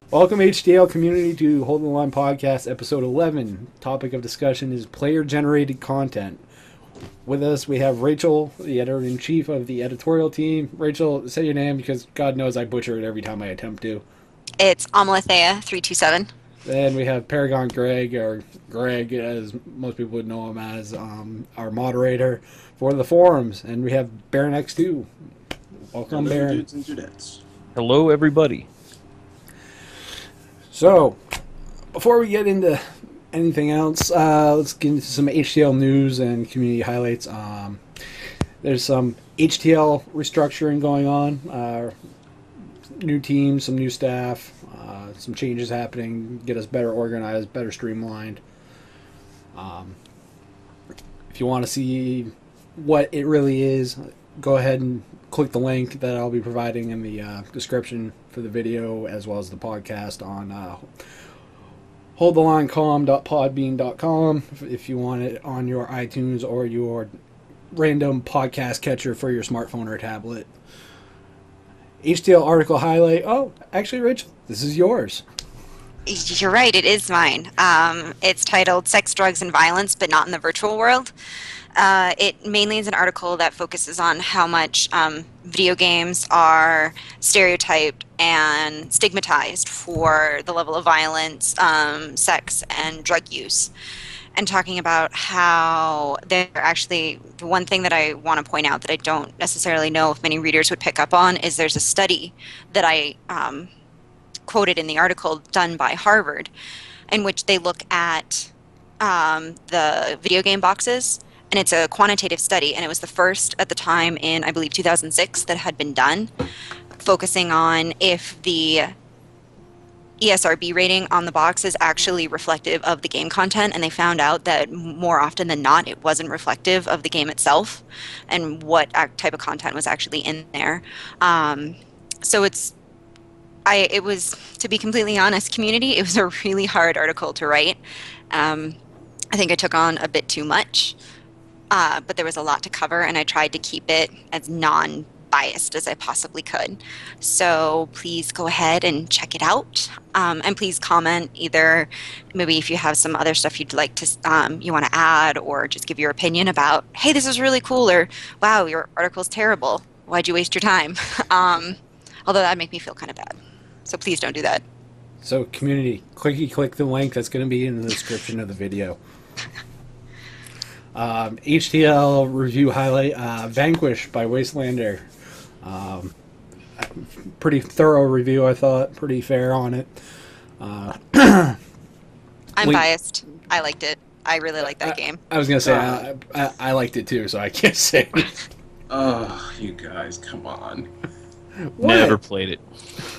Welcome, HTL community, to Hold the Line Podcast, episode 11. Topic of discussion is player-generated content. With us, we have Rachel, the editor-in-chief of the editorial team. Rachel, say your name because God knows I butcher it every time I attempt to. It's Amalathea327. Then we have ParagonGreg, or Greg, as most people would know him as, our moderator for the forums. And we have Baron X2. Welcome, Hello, Baron. dudes and dudettes. Hello, everybody. So, before we get into anything else, let's get into some HTL news and community highlights. There's some HTL restructuring going on. New teams, some new staff, some changes happening, get us better organized, better streamlined. If you want to see what it really is, go ahead and click the link that I'll be providing in the description for the video as well as the podcast on holdthelinecom.podbean.com if you want it on your iTunes or your random podcast catcher for your smartphone or tablet. HTL article highlight. Oh, actually, Rachel, this is yours. You're right, it is mine. It's titled Sex, Drugs, and Violence, but Not in the Virtual World. It mainly is an article that focuses on how much video games are stereotyped and stigmatized for the level of violence, sex, and drug use. And talking about how they're actually, the one thing that I want to point out that I don't necessarily know if many readers would pick up on is there's a study that I quoted in the article done by Harvard in which they look at the video game boxes. And it's a quantitative study, and it was the first at the time in, I believe, 2006 that had been done, focusing on if the ESRB rating on the box is actually reflective of the game content, and they found out that more often than not, it wasn't reflective of the game itself and what type of content was actually in there. So it was, to be completely honest, community, it was a really hard article to write. I think I took on a bit too much. But there was a lot to cover, and I tried to keep it as non-biased as I possibly could. So please go ahead and check it out, and please comment either maybe if you have some other stuff you'd like to you want to add, or just give your opinion about, hey, this is really cool, or wow, your article's terrible. Why'd you waste your time? Although that'd make me feel kind of bad. So please don't do that. So, community, click the link that's going to be in the description of the video. HTL review highlight, Vanquish by Wastelander. Pretty thorough review, I thought. Pretty fair on it. I'm biased. I liked it. I really liked that game. I was going to say, I liked it too, so I can't say. Oh, you guys, come on. What? Never played it.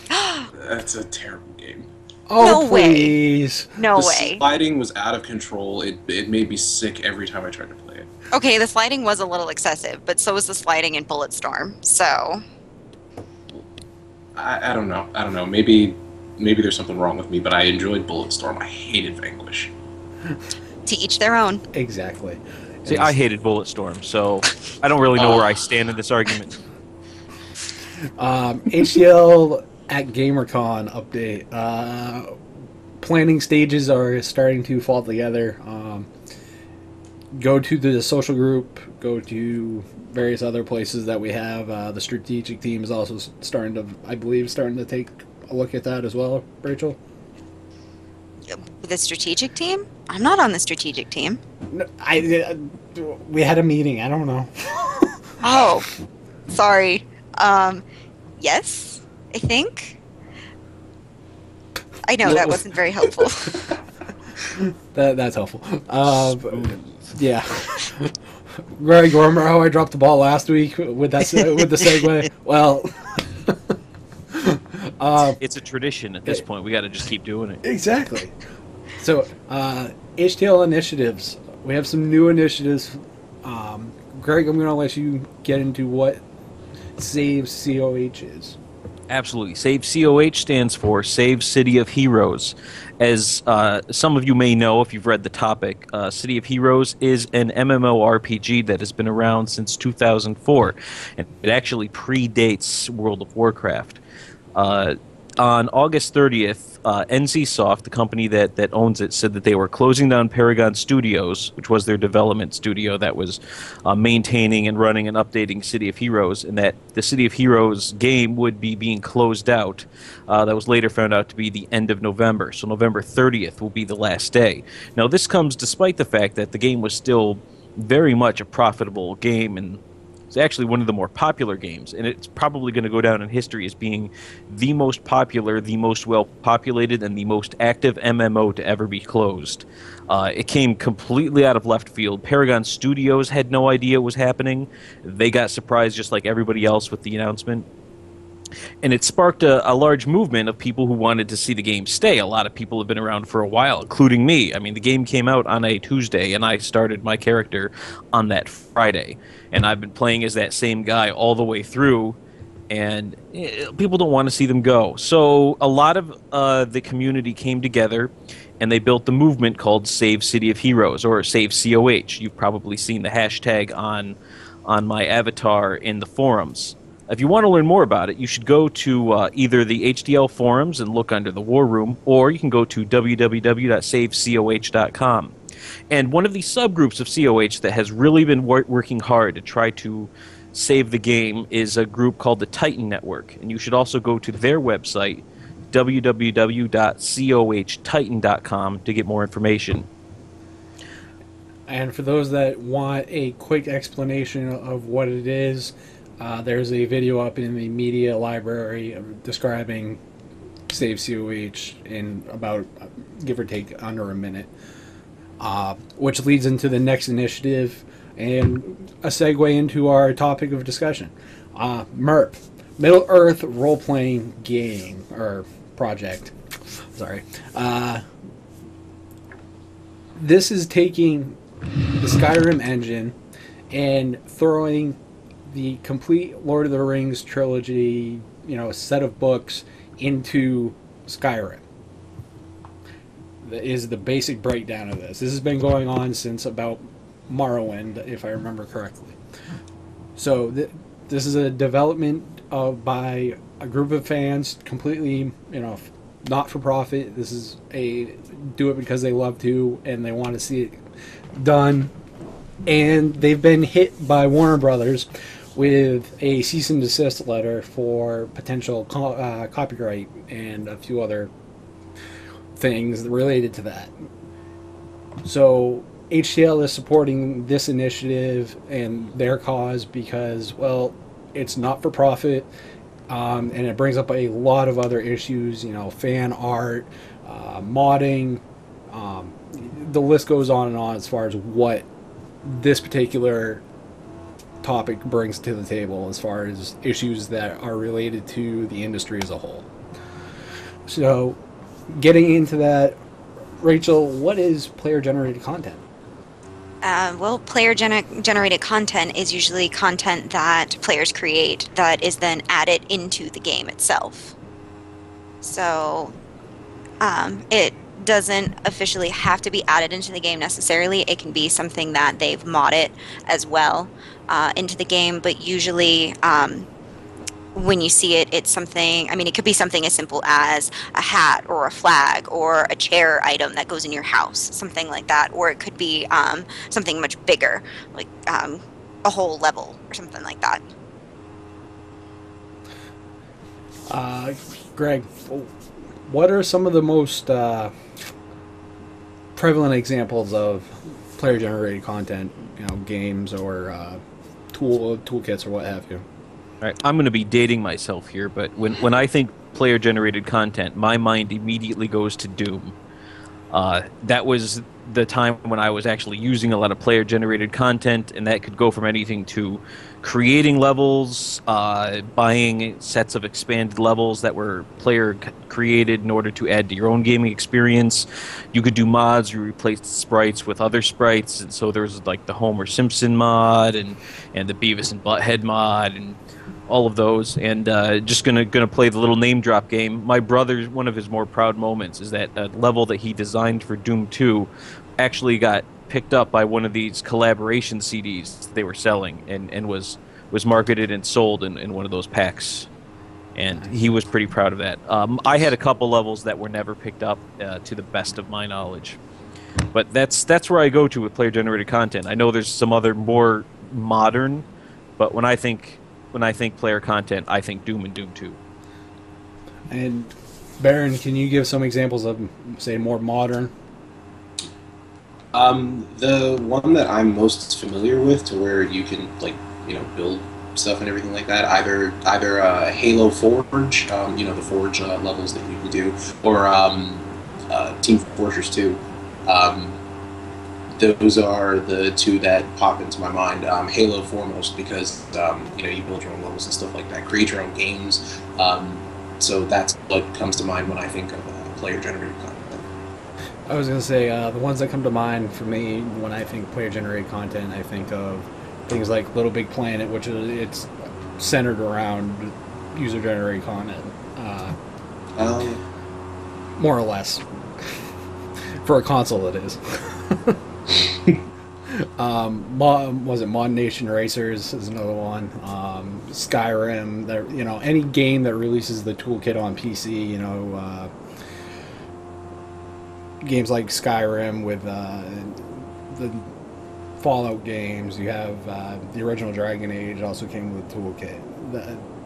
That's a terrible game. Oh, No way. please. No The way. sliding was out of control. It made me sick every time I tried to play it. Okay, the sliding was a little excessive, but so was the sliding in Bulletstorm. So, I don't know. I don't know. Maybe there's something wrong with me, but I enjoyed Bulletstorm. I hated Vanquish. to each their own. Exactly. See, I hated Bulletstorm, so I don't really know where I stand in this argument. HCL at GamerCon update. Planning stages are starting to fall together. Go to the social group. Go to various other places that we have. The strategic team is also starting to take a look at that as well. Rachel. The strategic team? I'm not on the strategic team. No, we had a meeting. I don't know. Oh, sorry. Yes, I think. I know that wasn't very helpful. That's helpful. Yeah. Greg, remember how I dropped the ball last week with that with the segue? Well, It's a tradition at this point. We got to just keep doing it. exactly. So, HTL initiatives. We have some new initiatives. Greg, I'm going to let you get into what Save COH is. Absolutely. Save COH stands for Save City of Heroes. As some of you may know if you've read the topic, City of Heroes is an MMORPG that has been around since 2004. And it actually predates World of Warcraft. on August 30th, NCSoft, the company that owns it, said that they were closing down Paragon Studios, which was their development studio that was maintaining and running and updating City of Heroes, and that the City of Heroes game would be being closed out. That was later found out to be the end of November. So November 30th will be the last day. Now, this comes despite the fact that the game was still very much a profitable game, and it's actually one of the more popular games, and it's probably going to go down in history as being the most popular, the most well-populated, and the most active MMO to ever be closed. It came completely out of left field. Paragon Studios had no idea it was happening. They got surprised just like everybody else with the announcement. And it sparked a large movement of people who wanted to see the game stay. A lot of people have been around for a while, including me. I mean, the game came out on a Tuesday, and I started my character on that Friday. And I've been playing as that same guy all the way through, and people don't want to see them go. So a lot of the community came together, and they built the movement called Save City of Heroes, or Save COH. You've probably seen the hashtag on my avatar in the forums. If you want to learn more about it, you should go to either the HTL forums and look under the War Room, or you can go to www.savecoh.com. And one of the subgroups of COH that has really been working hard to try to save the game is a group called the Titan Network. And you should also go to their website, www.cohtitan.com, to get more information. And for those that want a quick explanation of what it is, there's a video up in the media library describing Save COH in about, give or take, under a minute, which leads into the next initiative and a segue into our topic of discussion. MERP, Middle Earth Role-Playing Game, or Project. Sorry. This is taking the Skyrim engine and throwing the complete Lord of the Rings trilogy, set of books into Skyrim. That is the basic breakdown of this. This has been going on since about Morrowind, if I remember correctly. So this is a development by a group of fans, completely, not for profit. This is do it because they love to and they want to see it done. And they've been hit by Warner Brothers with a cease and desist letter for potential copyright and a few other things related to that. So HTL is supporting this initiative and their cause because, well, it's not for profit, and it brings up a lot of other issues, fan art, modding, the list goes on and on as far as what this particular topic brings to the table as far as issues that are related to the industry as a whole. So, getting into that, Rachel, what is player-generated content? Well, player-generated content is usually content that players create that is then added into the game itself. So, it doesn't officially have to be added into the game necessarily. It can be something that they've modded as well into the game, but usually when you see it, it's something, it could be something as simple as a hat or a flag or a chair item that goes in your house, something like that, or it could be something much bigger, like a whole level or something like that. Greg, what are some of the most prevalent examples of player-generated content, games or toolkits or what have you? All right, I'm going to be dating myself here, but when I think player-generated content, my mind immediately goes to Doom. That was the time when I was actually using a lot of player-generated content, and that could go from anything to creating levels, buying sets of expanded levels that were player-created in order to add to your own gaming experience. You could do mods, you replaced sprites with other sprites, and so there was like the Homer Simpson mod and the Beavis and Butthead mod and all of those. And just gonna play the little name drop game. My brother, one of his more proud moments is that a level that he designed for Doom 2 actually got picked up by one of these collaboration CDs they were selling and was marketed and sold in one of those packs. and he was pretty proud of that. I had a couple levels that were never picked up, to the best of my knowledge. But that's where I go to with player-generated content. I know there's some other more modern, but when I think player content, I think Doom and Doom 2. And Baron, can you give some examples of, say, more modern? The one that I'm most familiar with, to where you can build stuff and everything like that, either Halo Forge, the Forge levels that you can do, or Team Fortress 2. Those are the two that pop into my mind. Halo foremost, because you build your own levels and stuff like that, create your own games. So that's what comes to mind when I think of player-generated content. I was going to say, the ones that come to mind for me when I think player-generated content, I think of things like Little Big Planet, which it's centered around user-generated content. More or less. For a console, it is. Was it Mod Nation Racers is another one. Skyrim. That any game that releases the toolkit on PC. Games like Skyrim with the Fallout games. You have the original Dragon Age also came with a toolkit.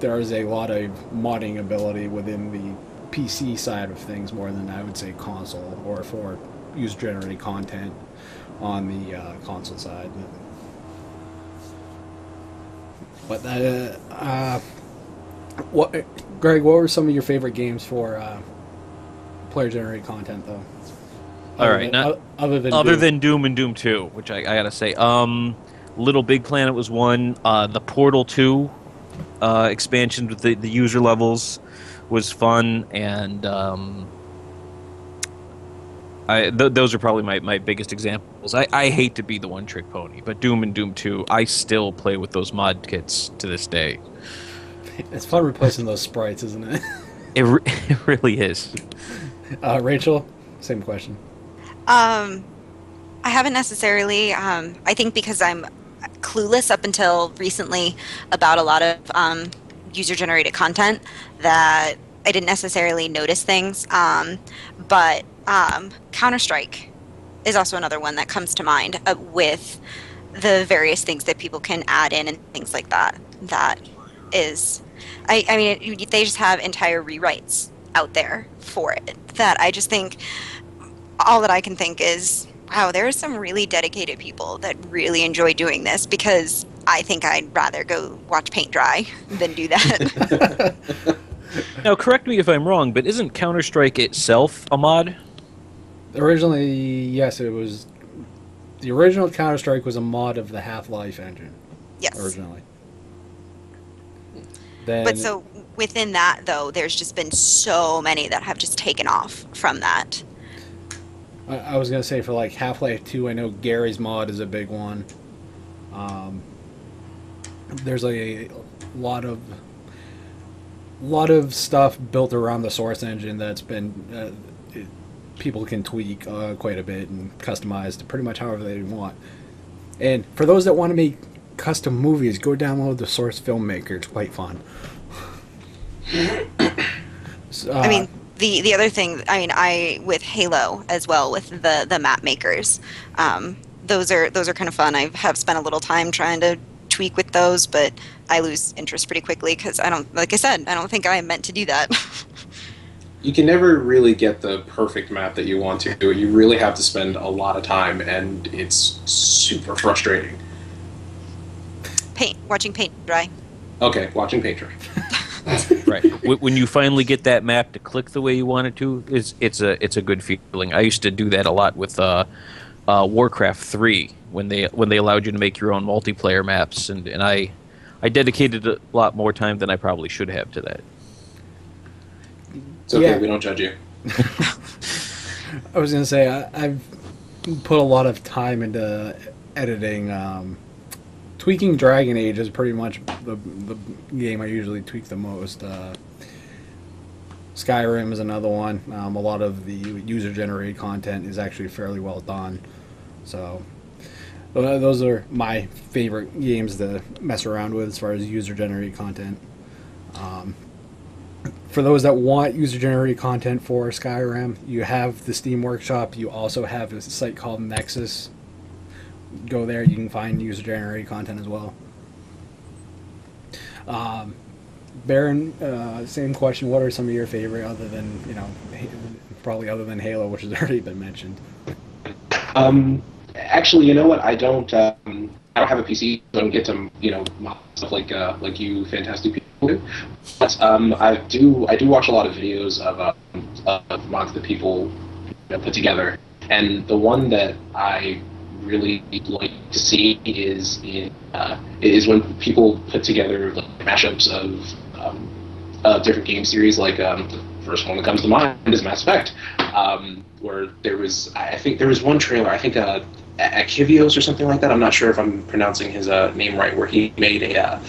There is a lot of modding ability within the PC side of things more than I would say console, or for user-generated content on the console side. But Greg, what were some of your favorite games for player-generated content, though? All right, other than Doom and Doom 2, which I gotta say, Little Big Planet was one. The Portal 2 expansion with the user levels was fun, and those are probably my biggest examples. I hate to be the one-trick pony, but Doom and Doom 2, I still play with those mod kits to this day. It's fun replacing those sprites, isn't it? It really is. Rachel, same question. I haven't necessarily. I think because I'm clueless up until recently about a lot of user-generated content, that I didn't necessarily notice things. But Counter-Strike is also another one that comes to mind, with the various things that people can add in and things like that. That is, I mean, they just have entire rewrites out there for it that I just think, all that I can think is, wow, there are some really dedicated people that really enjoy doing this, because I think I'd rather go watch paint dry than do that. Now, correct me if I'm wrong, but isn't Counter-Strike itself a mod? Originally, yes, it was. The original Counter-Strike was a mod of the Half-Life engine. Yes. Originally. But so within that, though, there's just been so many that have just taken off from that. I was going to say, for like Half-Life 2, I know Gary's mod is a big one. There's a lot of stuff built around the source engine that's been people can tweak quite a bit and customize to pretty much however they want. And for those that want to make custom movies, go download the Source Filmmaker. It's quite fun. I mean, the other thing, I with Halo as well, with the map makers, those are kind of fun. I have spent a little time trying to tweak with those, but I lose interest pretty quickly because like I said, I don't think I meant to do that. You can never really get the perfect map that you want to. You really have to spend a lot of time, and it's super frustrating. Watching paint dry. Okay, watching paint dry. Right. When you finally get that map to click the way you want it to, it's a good feeling. I used to do that a lot with Warcraft 3 when they allowed you to make your own multiplayer maps, and I dedicated a lot more time than I probably should have to that. It's okay, Yeah. we don't judge you. I was going to say, I've put a lot of time into editing. Tweaking Dragon Age is pretty much the game I usually tweak the most. Skyrim is another one. A lot of the user-generated content is actually fairly well done. So those are my favorite games to mess around with as far as user-generated content. For those that want user-generated content for Skyrim, you have the Steam Workshop. You also have a site called Nexus. Go there, you can find user-generated content as well. Baron, same question. What are some of your favorite, other than probably other than Halo, which has already been mentioned? Actually, you know what? I don't have a PC, so I don't get to mod stuff like you fantastic people do. But I do watch a lot of videos of mods that people put together, and the one that I really like to see is when people put together like mashups of different game series. Like the first one that comes to mind is Mass Effect, where I think there was one trailer. I think Akivios or something like that. I'm not sure if I'm pronouncing his name right. Where he made a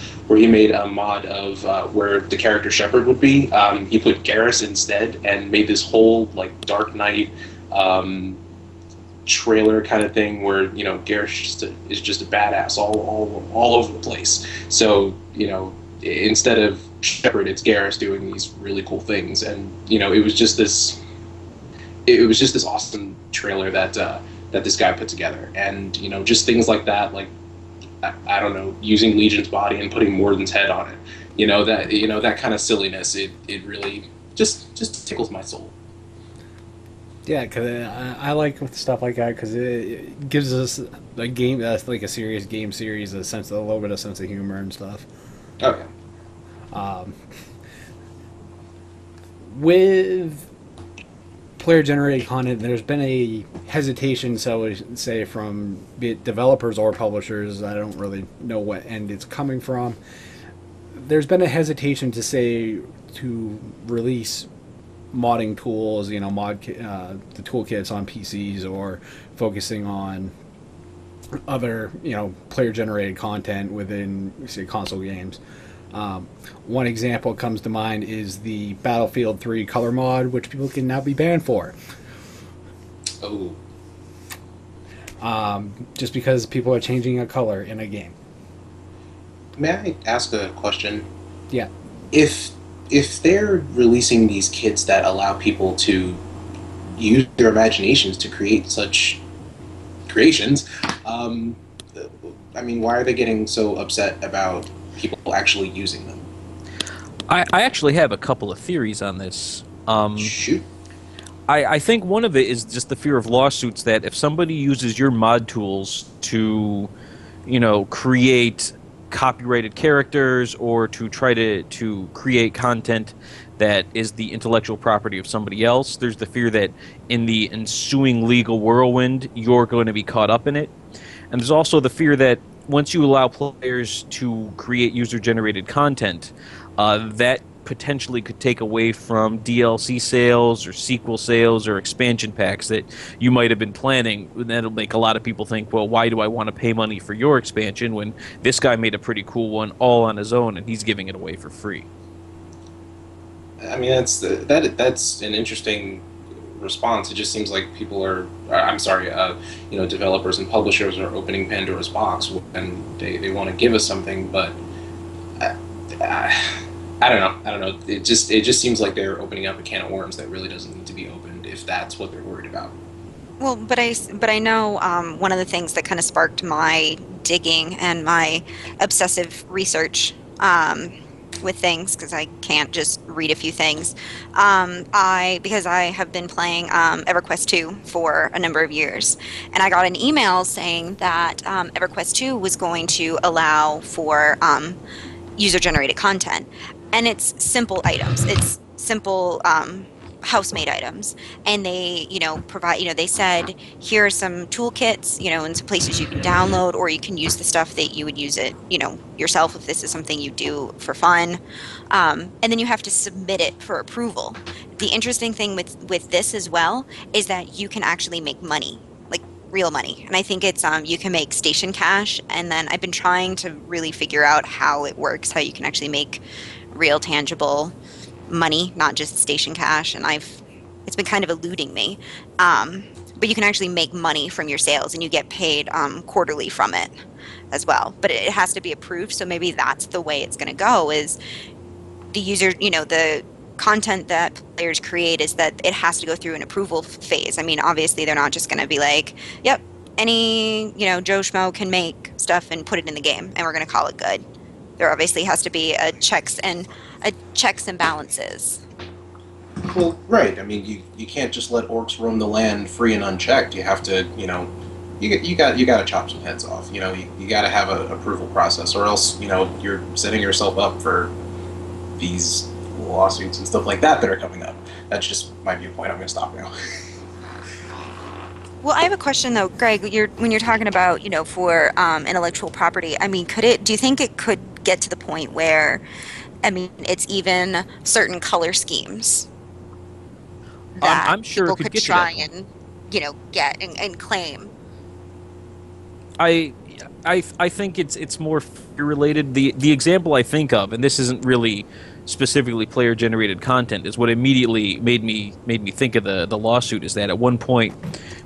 mod of where the character Shepard would be. He put Garrus instead and made this whole like Dark Knight trailer kind of thing where Garrus is just a badass all over the place. So instead of Shepard, it's Garrus doing these really cool things, and it was just this awesome trailer that this guy put together, and just things like that, like I don't know, using Legion's body and putting Morden's head on it, that kind of silliness, it really just tickles my soul. Yeah, because I like stuff like that because it gives us a game that's like a serious game series, a little bit of sense of humor and stuff. Okay. With player-generated content, there's been a hesitation, so we say, from be it developers or publishers. I don't really know what end it's coming from. There's been a hesitation to release modding tools, the toolkits on PCs, or focusing on other, player-generated content within, say, console games. One example comes to mind is the Battlefield 3 color mod, which people can now be banned for. Oh. Just because people are changing a color in a game. May I ask a question? Yeah. If they're releasing these kits that allow people to use their imaginations to create such creations, I mean, why are they getting so upset about people actually using them? I actually have a couple of theories on this. Shoot. I think one of it is just the fear of lawsuits, that if somebody uses your mod tools to, create copyrighted characters or to try to create content that is the intellectual property of somebody else, there's the fear that in the ensuing legal whirlwind, you're going to be caught up in it. And there's also the fear that once you allow players to create user-generated content, that potentially could take away from DLC sales or sequel sales or expansion packs that you might have been planning. And that'll make a lot of people think, well, why do I want to pay money for your expansion when this guy made a pretty cool one all on his own and he's giving it away for free? I mean, that's an interesting response. It just seems like people are, developers and publishers are opening Pandora's box, and they want to give us something, but I don't know. It just seems like they're opening up a can of worms that really doesn't need to be opened if that's what they're worried about. Well, but I know one of the things that kind of sparked my digging and my obsessive research with things, because I can't just read a few things. Because I have been playing EverQuest 2 for a number of years, and I got an email saying that EverQuest 2 was going to allow for user-generated content, and it's simple items. It's simple house-made items, and they provide, they said, here are some toolkits, and some places you can download, or you can use the stuff that you would use it yourself if this is something you do for fun, and then you have to submit it for approval. The interesting thing with this as well is that you can actually make money, like real money, and I think it's you can make station cash, and then I've been trying to really figure out how it works, how you can actually make real tangible money, not just station cash, and it's been kind of eluding me, but you can actually make money from your sales, and you get paid quarterly from it as well, but it has to be approved. So maybe that's the way it's going to go, is the user, the content that players create is that it has to go through an approval phase. I mean, obviously they're not just going to be like, yep, any, Joe Schmo can make stuff and put it in the game and we're going to call it good. There obviously has to be a checks and balances. Well, right. I mean, you can't just let orcs roam the land free and unchecked. You have to, you got to chop some heads off. You got to have an approval process, or else, you're setting yourself up for these lawsuits and stuff like that are coming up. That's just my viewpoint. I'm going to stop now. Well, I have a question though, Greg. When you're talking about, for intellectual property, I mean, do you think it could get to the point where, I mean, it's even certain color schemes that I'm sure people it could could get to try that and, get and claim? I think it's more related. The example I think of, and this isn't really specifically player generated content, is what immediately made me think of the lawsuit. Is that at one point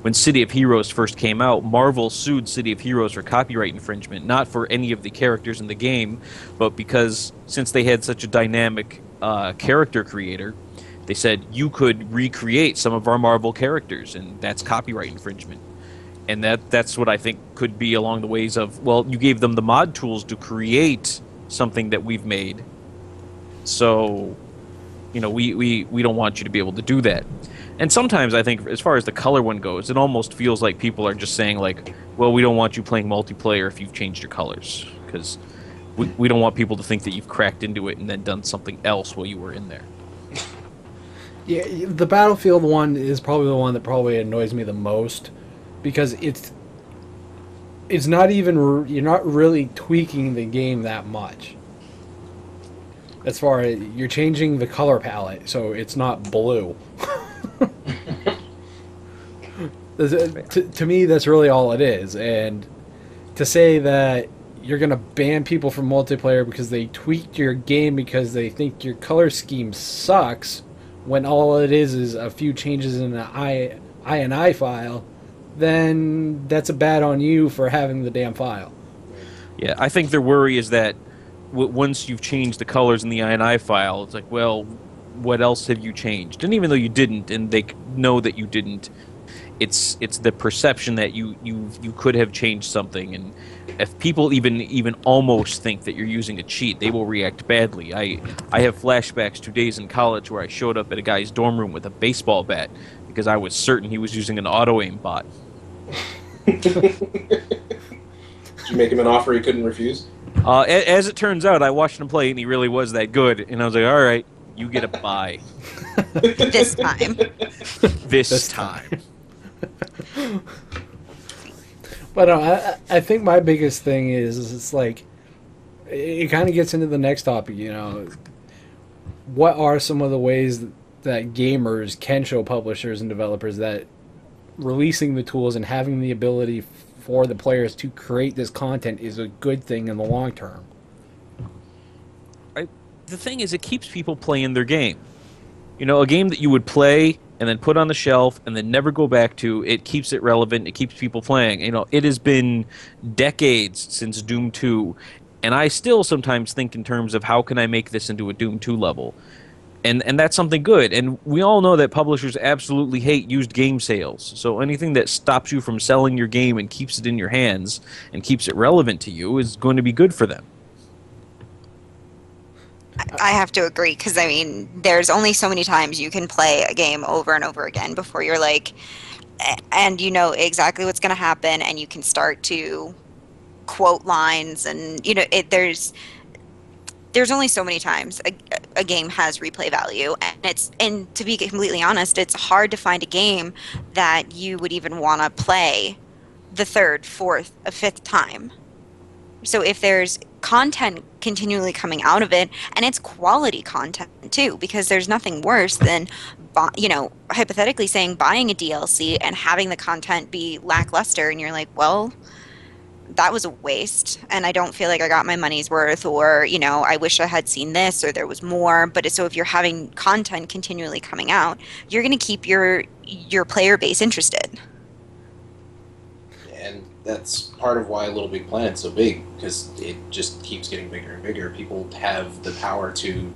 when City of Heroes first came out, Marvel sued City of Heroes for copyright infringement, not for any of the characters in the game, but because since they had such a dynamic character creator, they said you could recreate some of our Marvel characters, and that's copyright infringement. And that's what I think could be along the ways of, well, you gave them the mod tools to create something that we've made. So, we don't want you to be able to do that. And sometimes I think, as far as the color one goes, it almost feels like people are just saying, like, well, we don't want you playing multiplayer if you've changed your colors. Because we don't want people to think that you've cracked into it and then done something else while you were in there. Yeah, the Battlefield one is probably the one that probably annoys me the most. Because it's not even, you're not really tweaking the game that much. As far as, you're changing the color palette, so it's not blue. To me, that's really all it is. And to say that you're going to ban people from multiplayer because they tweaked your game because they think your color scheme sucks, when all it is a few changes in the INI file, then that's a bad on you for having the damn file. Yeah, I think their worry is that once you've changed the colors in the INI file, it's like, well, what else have you changed? And even though you didn't, and they know that you didn't, it's the perception that you could have changed something. And if people even almost think that you're using a cheat, they will react badly. I have flashbacks to days in college where I showed up at a guy's dorm room with a baseball bat because I was certain he was using an auto-aim bot. Did you make him an offer he couldn't refuse? As it turns out, I watched him play, and he really was that good. And I was like, all right, you get a bye. This time. This time. But I think my biggest thing is it's like, it kind of gets into the next topic, What are some of the ways that gamers can show publishers and developers that releasing the tools and having the ability for the players to create this content is a good thing in the long term? The thing is, it keeps people playing their game. A game that you would play and then put on the shelf and then never go back to, it keeps it relevant, it keeps people playing. It has been decades since Doom 2, and I still sometimes think in terms of how can I make this into a Doom 2 level. And that's something good. And we all know that publishers absolutely hate used game sales. So anything that stops you from selling your game and keeps it in your hands and keeps it relevant to you is going to be good for them. I have to agree, because, I mean, there's only so many times you can play a game over and over again before you're like, and you know exactly what's going to happen, and you can start to quote lines, and, there's only so many times a game has replay value, and to be completely honest, it's hard to find a game that you would even want to play the third, fourth, a fifth time. So if there's content continually coming out of it, and it's quality content too, because there's nothing worse than, hypothetically saying buying a DLC and having the content be lackluster, and you're like, well, that was a waste, and I don't feel like I got my money's worth, or, I wish I had seen this, or there was more. But so if you're having content continually coming out, you're going to keep your player base interested. And that's part of why Little Big Planet's so big, because it just keeps getting bigger and bigger. People have the power to,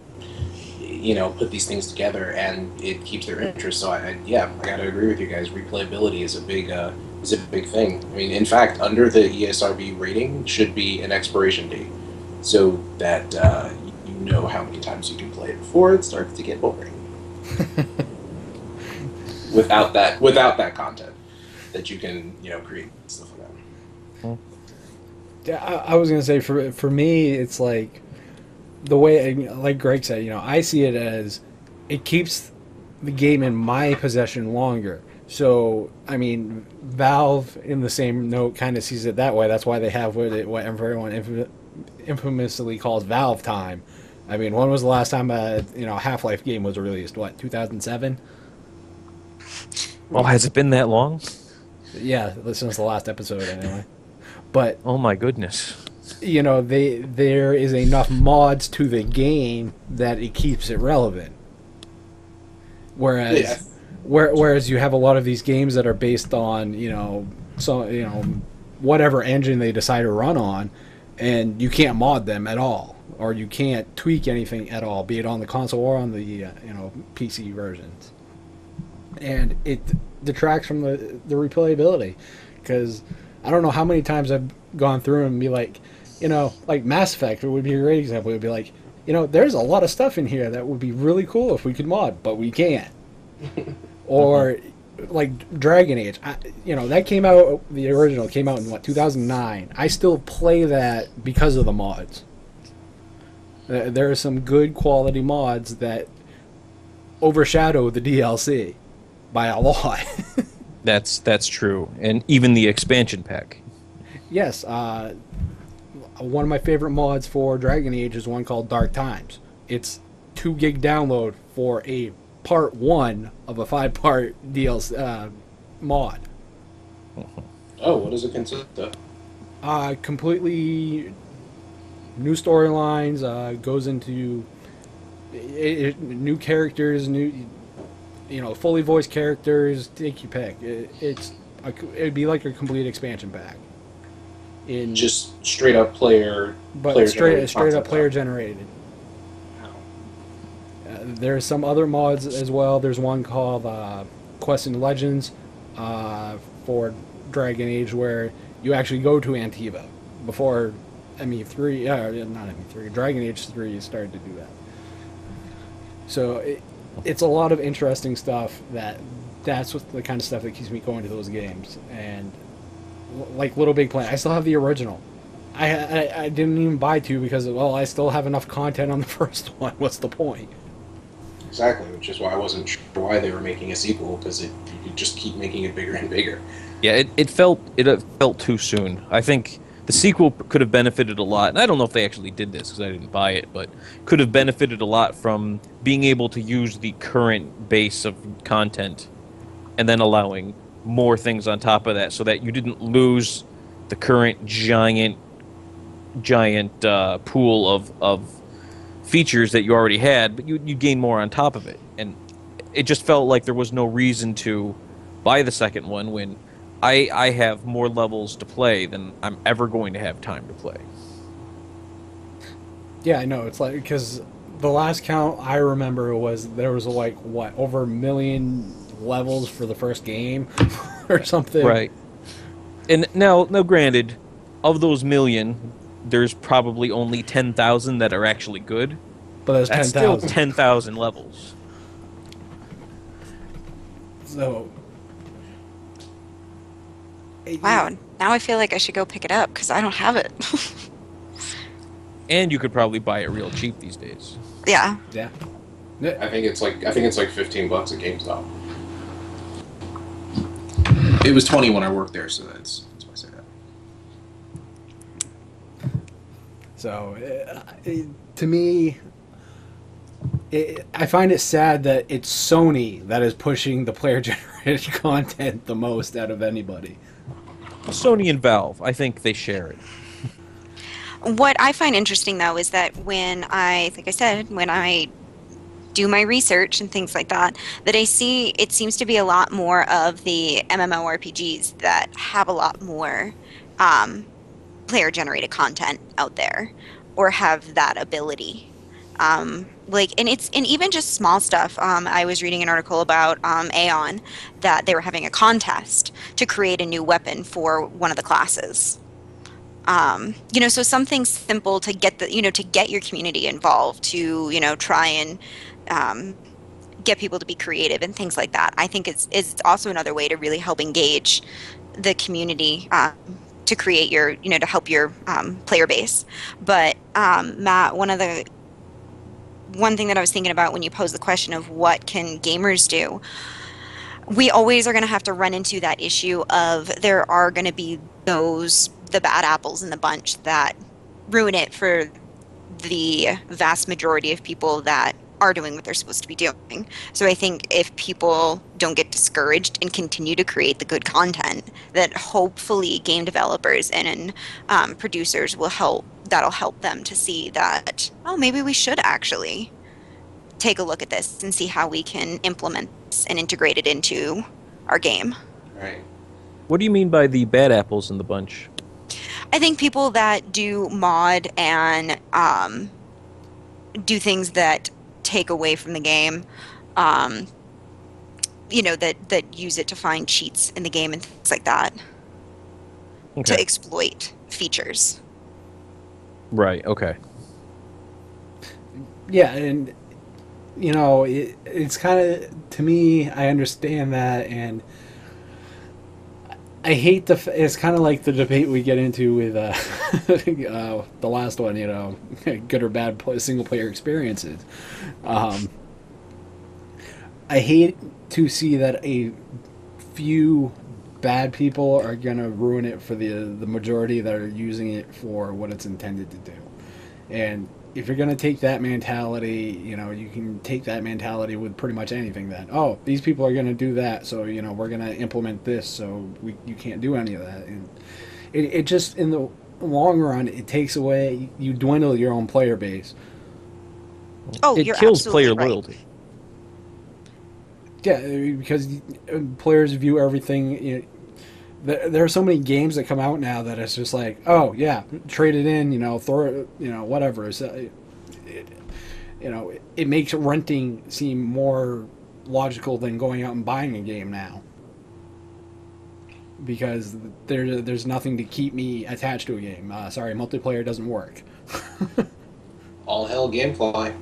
put these things together, and it keeps their interest. So I gotta agree with you guys. Replayability is a big thing. I mean, in fact, under the ESRB rating should be an expiration date, so that you know how many times you can play it before it starts to get boring. without that content that you can create stuff like that. Yeah, I was gonna say for me, it's like the way, like Greg said, I see it as it keeps the game in my possession longer. So, I mean, Valve, in the same note, kind of sees it that way. That's why they have what everyone infamously calls Valve time. I mean, when was the last time a Half-Life game was released? What, 2007? Well, has it been that long? Yeah, since the last episode, anyway. But oh my goodness, there is enough mods to the game that it keeps it relevant. Whereas you have a lot of these games that are based on whatever engine they decide to run on, and you can't mod them at all, or you can't tweak anything at all, be it on the console or on the PC versions, and it detracts from the replayability, because I don't know how many times I've gone through and be like, like Mass Effect would be a great example. It would be like, there's a lot of stuff in here that would be really cool if we could mod, but we can't. Or like Dragon Age, that came out, the original came out in 2009. I still play that because of the mods. There are some good quality mods that overshadow the DLC by a lot. That's true, and even the expansion pack. Yes, one of my favorite mods for Dragon Age is one called Dark Times. It's 2 gig download for a part 1 of a 5-part DLC mod. Oh, what does it consist of? Completely new storylines. Goes into new characters, fully voiced characters. Take your pick. It'd be like a complete expansion pack. In just straight up player straight up player generated. There's some other mods as well. There's one called Quest and Legends for Dragon Age, where you actually go to Antiva before ME3, not ME3, Dragon Age 3 started to do that. So it's a lot of interesting stuff. That's what the kind of stuff that keeps me going to those games. And like Little Big Planet, I still have the original. I didn't even buy 2 because I still have enough content on the first one. What's the point? Exactly, which is why I wasn't sure why they were making a sequel, because you could just keep making it bigger and bigger. Yeah, it felt too soon. I think the sequel could have benefited a lot, and I don't know if they actually did this because I didn't buy it, but could have benefited a lot from being able to use the current base of content and then allowing more things on top of that, so that you didn't lose the current giant pool of features that you already had, but you gain more on top of it. And it just felt like there was no reason to buy the second one when I have more levels to play than I'm ever going to have time to play. Yeah, I know. It's like, because the last count I remember was there was over 1 million levels for the first game or something. Right. And now granted, of those million, there's probably only 10,000 that are actually good. But that's still 10,000 levels. So. Wow, now I feel like I should go pick it up because I don't have it. And you could probably buy it real cheap these days. Yeah. Yeah. I think it's like $15 at GameStop. It was 20 when I worked there, so that's why I say that. So, to me, I find it sad that it's Sony that is pushing the player-generated content the most out of anybody. Sony and Valve, I think they share it. What I find interesting, though, is that when I do my research and things like that, that I see it seems to be a lot more of the MMORPGs that have a lot more player-generated content out there, or have that ability. like, and even just small stuff. I was reading an article about Aeon, that they were having a contest to create a new weapon for one of the classes. So something simple to get to get your community involved, to, try and um, get people to be creative and things like that. I think is also another way to really help engage the community, to create to help your player base. But Matt, one thing that I was thinking about when you posed the question of what can gamers do, we always are going to have to run into that issue of there are going to be the bad apples in the bunch that ruin it for the vast majority of people that are doing what they're supposed to be doing. So I think if people don't get discouraged and continue to create the good content, that hopefully game developers and producers that'll help them to see that, oh, maybe we should actually take a look at this and see how we can implement this and integrate it into our game. Right. What do you mean by the bad apples in the bunch? I think people that do mod and do things that take away from the game, that use it to find cheats in the game and things like that, Okay. to exploit features. Right, okay. Yeah, and it's kind of, to me, I understand that, and I hate it's kind of like the debate we get into with the last one, good or bad single player experiences. I hate to see that a few bad people are gonna ruin it for the majority that are using it for what it's intended to do. And if you're gonna take that mentality, you can take that mentality with pretty much anything. That, oh, these people are gonna do that, so we're gonna implement this, so you can't do any of that. And it just, in the long run, it takes away, you dwindle your own player base. Oh, It you're kills absolutely player right. loyalty. Yeah, because players view everything. There are so many games that come out now that it's just like, oh yeah, trade it in, throw it, whatever. So, it makes renting seem more logical than going out and buying a game now, because there's nothing to keep me attached to a game. Sorry, multiplayer doesn't work. All hell Gamefly.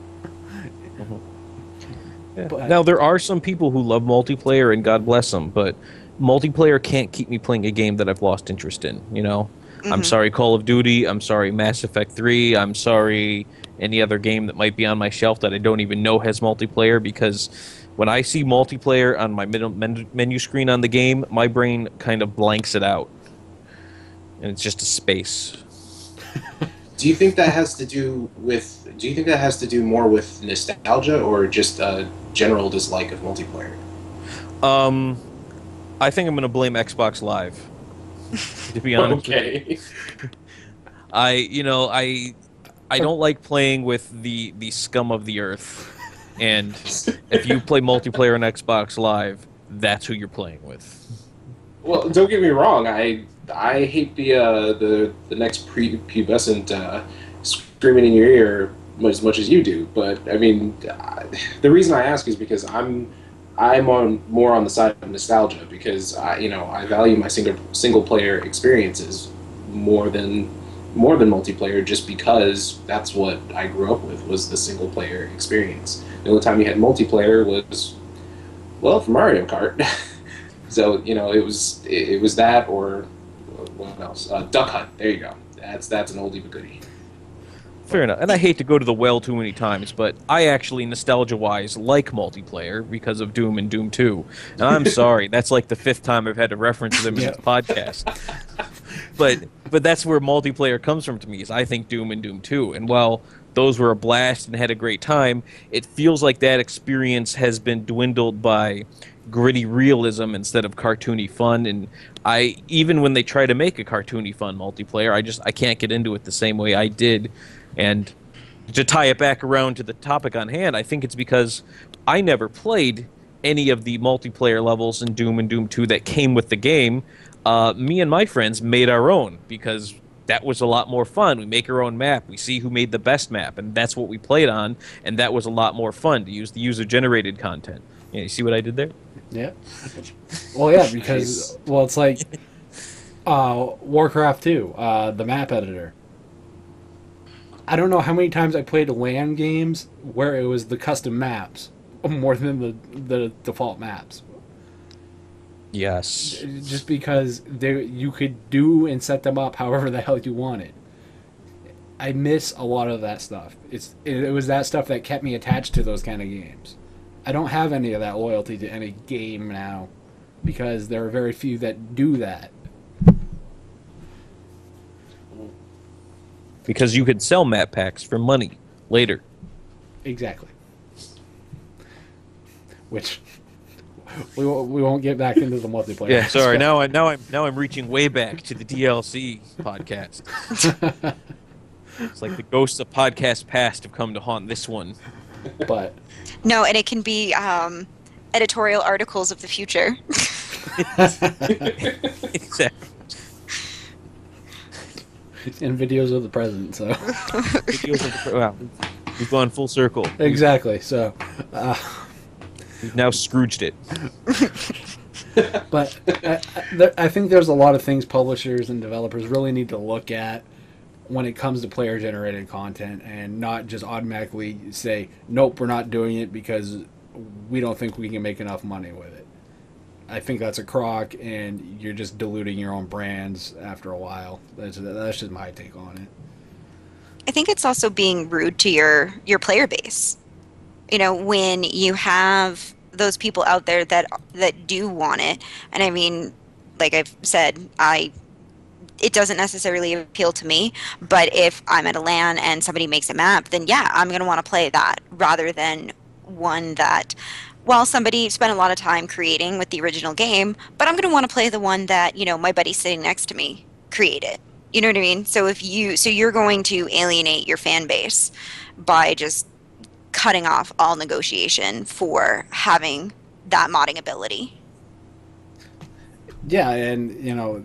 Yeah. But- Now, there are some people who love multiplayer, and God bless them, but multiplayer can't keep me playing a game that I've lost interest in, I'm sorry, Call of Duty. I'm sorry, Mass Effect 3. I'm sorry, any other game that might be on my shelf that I don't even know has multiplayer, because when I see multiplayer on my middle menu screen on the game, my brain kind of blanks it out. And it's just a space. Do you think that has to do more with nostalgia or just a general dislike of multiplayer? I think I'm going to blame Xbox Live, to be honest. Okay. I don't like playing with the scum of the earth. And if you play multiplayer on Xbox Live, that's who you're playing with. Well, don't get me wrong. I hate the next prepubescent screaming in your ear as much as you do. But I mean, the reason I ask is because I'm more on the side of nostalgia, because I value my single player experiences more than multiplayer, just because that's what I grew up with, was the single player experience. The only time you had multiplayer was, well, for Mario Kart. So it was that, or what else? Duck Hunt. There you go. That's an oldie but goodie. Fair enough. And I hate to go to the well too many times, but I actually, nostalgia-wise, like multiplayer because of Doom and Doom 2. And I'm sorry, that's like the 5th time I've had to reference them in this podcast. But that's where multiplayer comes from to me, is I think Doom and Doom 2. And while those were a blast and had a great time, it feels like that experience has been dwindled by gritty realism instead of cartoony fun. And even when they try to make a cartoony fun multiplayer, I can't get into it the same way I did. And to tie it back around to the topic on hand, I think it's because I never played any of the multiplayer levels in Doom and Doom 2 that came with the game. Me and my friends made our own, because that was a lot more fun. We make our own map. We see who made the best map, and that's what we played on, and that was a lot more fun to use the user-generated content. Yeah, you see what I did there? Yeah. Well, yeah, because well, it's like Warcraft 2, the map editor. I don't know how many times I played LAN games where it was the custom maps more than the default maps. Yes. Just because you could do and set them up however the hell you wanted. I miss a lot of that stuff. It was that stuff that kept me attached to those kind of games. I don't have any of that loyalty to any game now because there are very few that do that. Because you could sell map packs for money later. Exactly. Which we won't get back into the multiplayer. Yeah, sorry. Now I'm reaching way back to the DLC podcast. It's like the ghosts of podcasts past have come to haunt this one. But No, and it can be editorial articles of the future. Exactly. and videos of the present. So Videos of the, wow, we've gone full circle. exactly. So. We've now Scrooged it. But I think there's a lot of things publishers and developers really need to look at when it comes to player-generated content and not just automatically say, nope, we're not doing it because we don't think we can make enough money with it. I think that's a crock, and you're just diluting your own brands after a while. That's just my take on it. I think it's also being rude to your player base. You know, when you have those people out there that do want it, and I mean, like I've said, it doesn't necessarily appeal to me, but if I'm at a LAN and somebody makes a map, then yeah, I'm going to want to play that rather than one that, while somebody spent a lot of time creating with the original game, but I'm going to want to play the one that, you know, my buddy sitting next to me created. You know what I mean? So you're going to alienate your fan base by just cutting off all negotiation for having that modding ability. Yeah, and you know,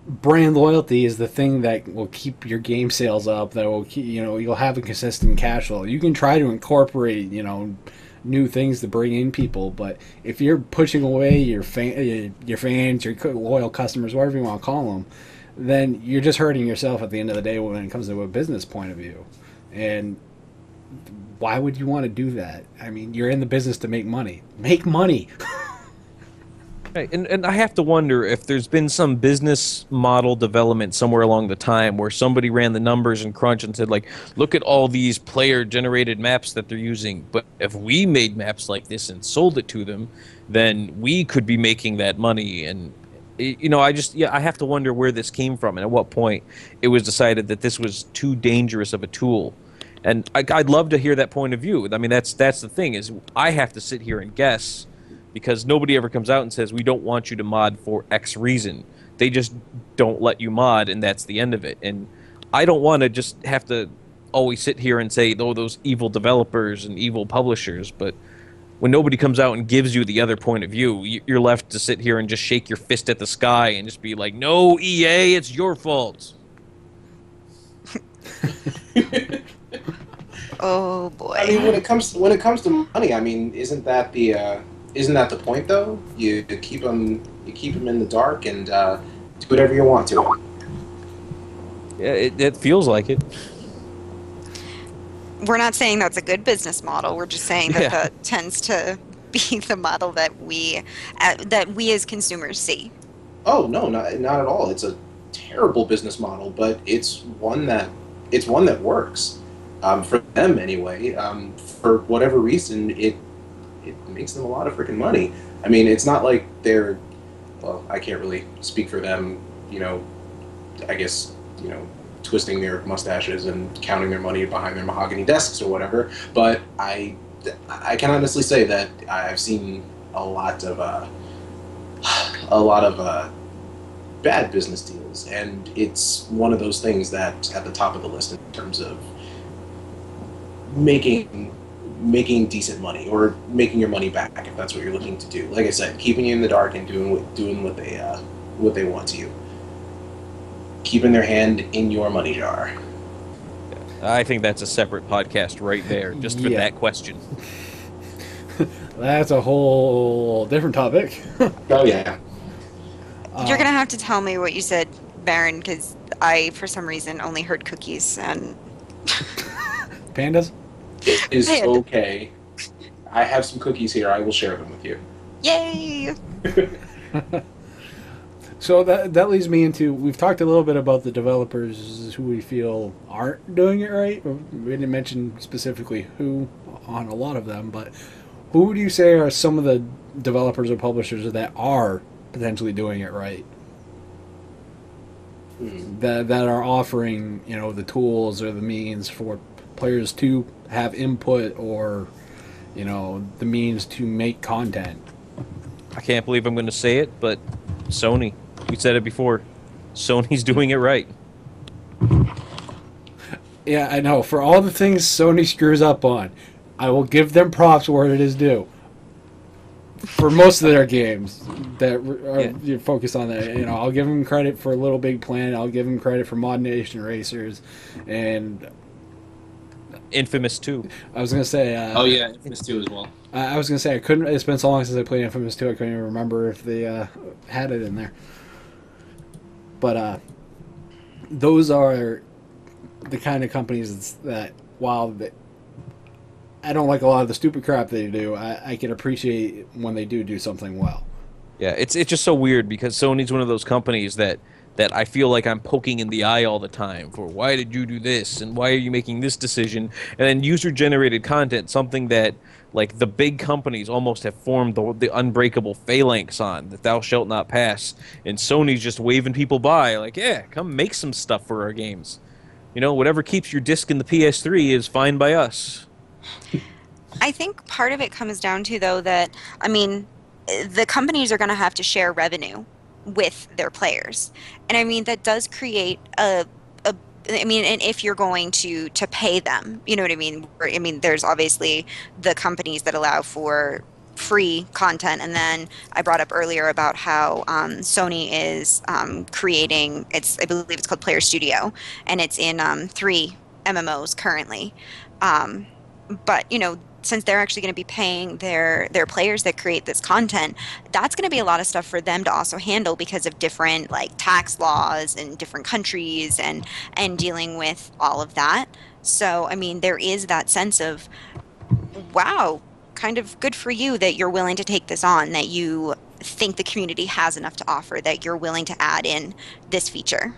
brand loyalty is the thing that will keep your game sales up. That will keep, you know, you'll have a consistent cash flow. You can try to incorporate, you know, new things to bring in people, but if you're pushing away your fans, your loyal customers, whatever you want to call them, then you're just hurting yourself at the end of the day when it comes to a business point of view. And why would you want to do that? I mean, you're in the business to make money. Make money. Right, and I have to wonder if there's been some business model development somewhere along the time where somebody ran the numbers and crunch and said, like, look at all these player-generated maps that they're using, but if we made maps like this and sold it to them, then we could be making that money. And, you know, I have to wonder where this came from and at what point it was decided that this was too dangerous of a tool. And I'd love to hear that point of view. I mean, that's the thing, is I have to sit here and guess, because nobody ever comes out and says, we don't want you to mod for X reason. They just don't let you mod, and that's the end of it. And I don't want to just have to always sit here and say, oh, those evil developers and evil publishers, but when nobody comes out and gives you the other point of view, you're left to sit here and just shake your fist at the sky and just be like, no, EA, it's your fault. Oh boy. I mean, when it comes to money, I mean, isn't that the point though? You keep them in the dark and do whatever you want to them. Yeah, it feels like it. We're not saying that's a good business model. We're just saying that that tends to be the model that we as consumers see. Oh no, not at all. It's a terrible business model, but it's one that works. For them anyway, for whatever reason, it makes them a lot of freaking money. I mean, it's not like they're, well, I can't really speak for them, you know, I guess, you know, twisting their mustaches and counting their money behind their mahogany desks or whatever, but I can honestly say that I've seen a lot of bad business deals, and it's one of those things that's at the top of the list in terms of making decent money or making your money back if that's what you're looking to do. Like I said, keeping you in the dark and doing what they want to you. keeping their hand in your money jar. I think that's a separate podcast right there, just for Yeah. that question. That's a whole different topic. Oh yeah. You're gonna have to tell me what you said, Baron, because I, for some reason, only heard cookies and Pandas? It is I had- okay. I have some cookies here. I will share them with you. yay! So that leads me into, we've talked a little bit about the developers who we feel aren't doing it right. We didn't mention specifically who on a lot of them, but who would you say are some of the developers or publishers that are potentially doing it right? That are offering, you know, the tools or the means for players to have input, or, you know, the means to make content. I can't believe I'm going to say it, but Sony. We said it before. Sony's doing it right. Yeah, I know. For all the things Sony screws up on, I will give them props where it is due. For most of their games that are focused on that, you know, I'll give them credit for Little Big Planet. I'll give them credit for Mod Nation Racers, and Infamous 2. I was gonna say. Oh yeah, Infamous 2 as well. I was gonna say I couldn't. It's been so long since I played Infamous 2. I couldn't even remember if they had it in there. But those are the kind of companies that, while I don't like a lot of the stupid crap they do, I can appreciate when they do something well. Yeah, it's just so weird because Sony's one of those companies that I feel like I'm poking in the eye all the time for, why did you do this and why are you making this decision? And then user-generated content, something that like the big companies almost have formed the unbreakable phalanx on, that thou shalt not pass. And Sony's just waving people by like, yeah, come make some stuff for our games. You know, whatever keeps your disc in the PS3 is fine by us. I think part of it comes down to, though, that, I mean, the companies are going to have to share revenue with their players. And I mean, that does create I mean, and if you're going to pay them, you know what I mean? I mean, there's obviously the companies that allow for free content, and then I brought up earlier about how Sony is creating, I believe it's called Player Studio, and it's in 3 MMOs currently. But, you know, since they're actually going to be paying their players that create this content, that's going to be a lot of stuff for them to also handle because of different like tax laws in different countries and dealing with all of that. So, I mean, there is that sense of, wow, kind of good for you that you're willing to take this on, that you think the community has enough to offer, that you're willing to add in this feature.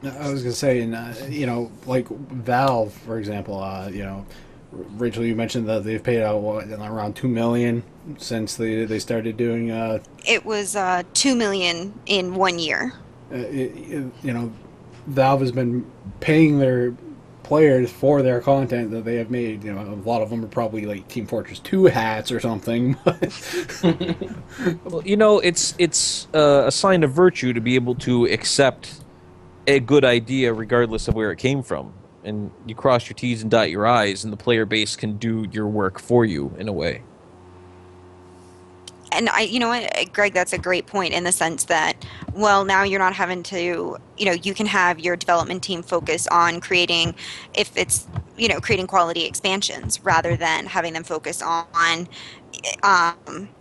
I was gonna say, and you know, like Valve, for example. You know, Rachel, you mentioned that they've paid out around $2 million since they started doing. It was $2 million in 1 year. You know, Valve has been paying their players for their content that they have made. You know, a lot of them are probably like Team Fortress 2 hats or something. Well, you know, it's a sign of virtue to be able to accept a good idea regardless of where it came from, and you cross your T's and dot your I's, and the player base can do your work for you in a way. And you know what, Greg, that's a great point in the sense that, well, now you're not having to, you know, you can have your development team focus on creating, if it's, you know, creating quality expansions rather than having them focus on,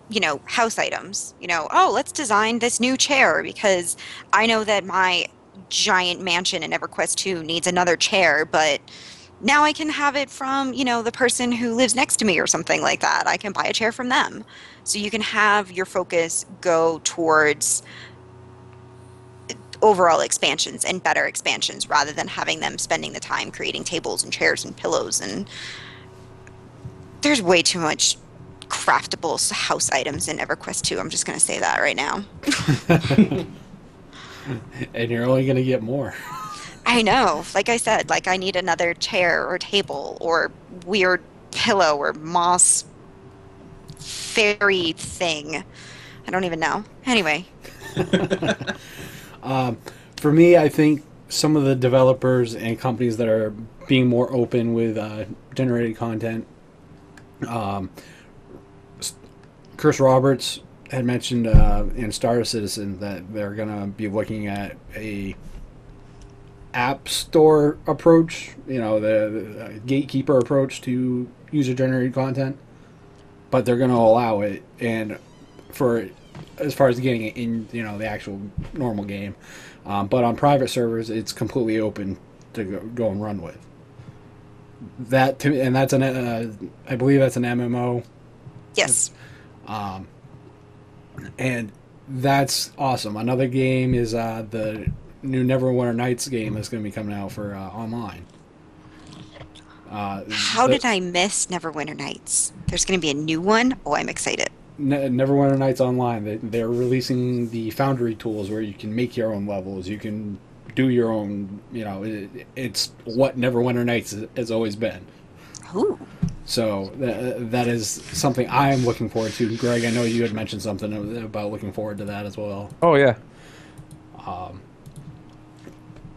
you know, house items. You know, oh, let's design this new chair because I know that my giant mansion in EverQuest 2 needs another chair, but now I can have it from, you know, the person who lives next to me or something like that. I can buy a chair from them. So you can have your focus go towards overall expansions and better expansions rather than having them spending the time creating tables and chairs and pillows. And there's way too much craftable house items in EverQuest 2. I'm just going to say that right now. And you're only going to get more. I know. Like I said, like I need another chair or table or weird pillow or moss fairy thing. I don't even know. Anyway. For me, I think some of the developers and companies that are being more open with generated content, Chris Roberts had mentioned in Star Citizen that they're gonna be looking at a app store approach, the gatekeeper approach to user generated content, but they're gonna allow it, and for as far as getting it in, the actual normal game, but on private servers, it's completely open to go and run with. And that's I believe that's an MMO. Yes. And that's awesome. Another game is the new Neverwinter Nights game that's going to be coming out for online. How did I miss Neverwinter Nights? There's going to be a new one? Oh, I'm excited. Neverwinter Nights Online, they're releasing the Foundry tools where you can make your own levels. You can do your own, it's what Neverwinter Nights has always been. Ooh. So that is something I am looking forward to. Greg, I know you had mentioned something about looking forward to that as well. Oh, yeah.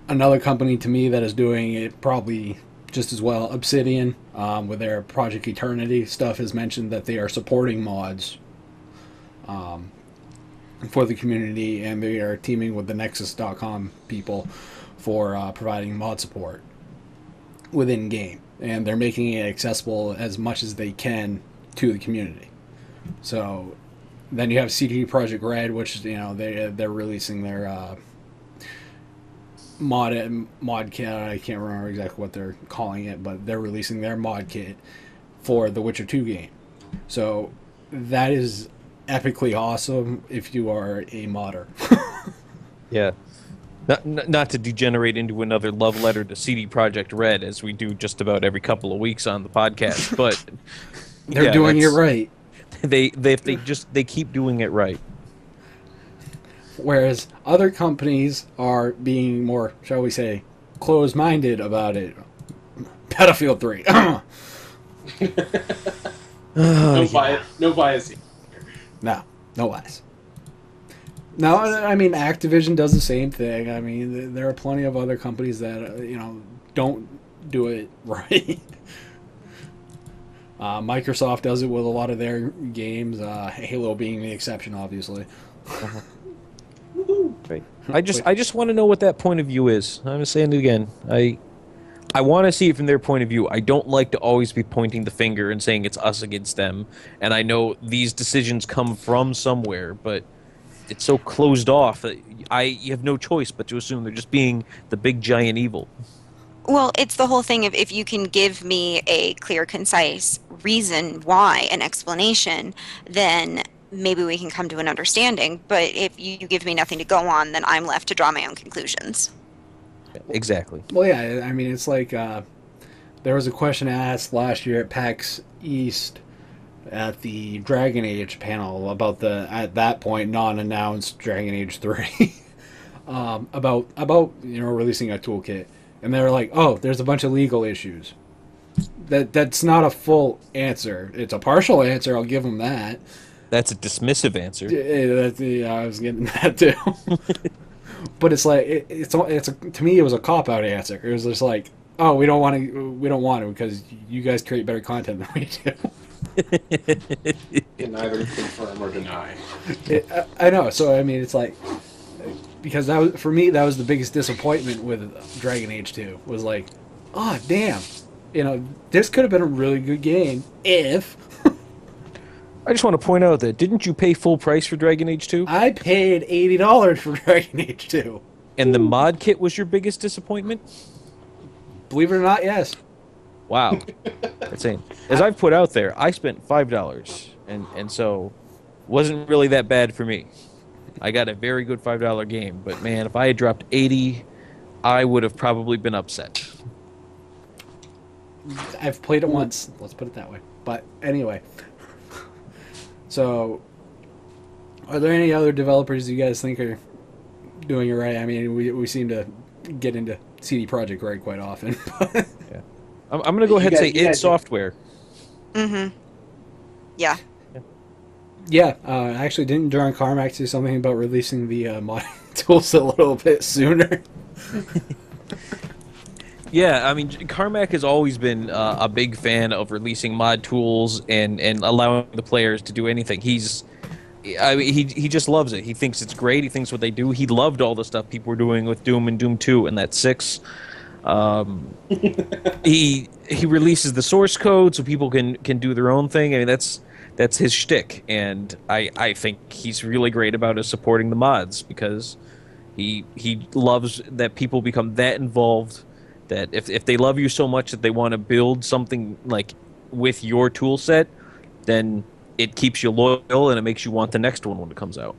Another company to me that is doing it probably just as well, Obsidian, with their Project Eternity stuff, has mentioned that they are supporting mods for the community, and they are teaming with the Nexus.com people for providing mod support within game, and they're making it accessible as much as they can to the community. So then you have CD Projekt Red, which they're releasing their mod kit. I can't remember exactly what they're calling it, but they're releasing their mod kit for the Witcher 2 game. So that is epically awesome if you are a modder. Yeah. Not to degenerate into another love letter to CD Projekt Red, as we do just about every couple of weeks on the podcast, but they're doing it right. They keep doing it right. Whereas other companies are being more, shall we say, closed-minded about it. Battlefield 3. No bias here. No bias. No, I mean, Activision does the same thing. I mean, there are plenty of other companies that, don't do it right. Microsoft does it with a lot of their games, Halo being the exception, obviously. Right. I just want to know what that point of view is. I'm saying it again. I want to see it from their point of view. I don't like to always be pointing the finger and saying it's us against them. And I know these decisions come from somewhere, but it's so closed off that you have no choice but to assume they're just being the big giant evil. Well, it's the whole thing of if you can give me a clear, concise reason why, an explanation, then maybe we can come to an understanding. But if you give me nothing to go on, then I'm left to draw my own conclusions. Exactly. Well, yeah, I mean, it's like there was a question asked last year at PAX East at the Dragon Age panel about the, at that point, non-announced Dragon Age 3 about releasing a toolkit. And they were like, oh, there's a bunch of legal issues. That's not a full answer. It's a partial answer, I'll give them that. That's a dismissive answer. Yeah, I was getting that too. But it's like to me it was a cop out answer. It was just like, oh, we don't want to because you guys create better content than we do. Can neither confirm or deny. I know. So I mean, it's like, because that was, for me, that was the biggest disappointment with Dragon Age 2. Was like, oh damn, this could have been a really good game if. I just want to point out that didn't you pay full price for Dragon Age 2? I paid $80 for Dragon Age 2. And the mod kit was your biggest disappointment? Believe it or not, yes. Wow. Insane. As I've put out there, I spent $5, and so wasn't really that bad for me. I got a very good $5 game, but man, if I had dropped $80, I would have probably been upset. I've played it once, let's put it that way. But anyway. So, are there any other developers you guys think are doing it right? I mean, we seem to get into CD Projekt Red quite often. Yeah. I'm going to go ahead and say id Software. Mm-hmm. Yeah. Yeah, actually, didn't John Carmack do something about releasing the modding tools a little bit sooner? Yeah, I mean, Carmack has always been a big fan of releasing mod tools and allowing the players to do anything. He's I mean, he just loves it. He thinks it's great. He thinks what they do. He loved all the stuff people were doing with Doom and Doom 2 and that 6. He releases the source code so people can do their own thing. I mean, that's his shtick, and I think he's really great about us supporting the mods because he loves that people become that involved, that if they love you so much that they want to build something like with your tool set, then it keeps you loyal and it makes you want the next one when it comes out.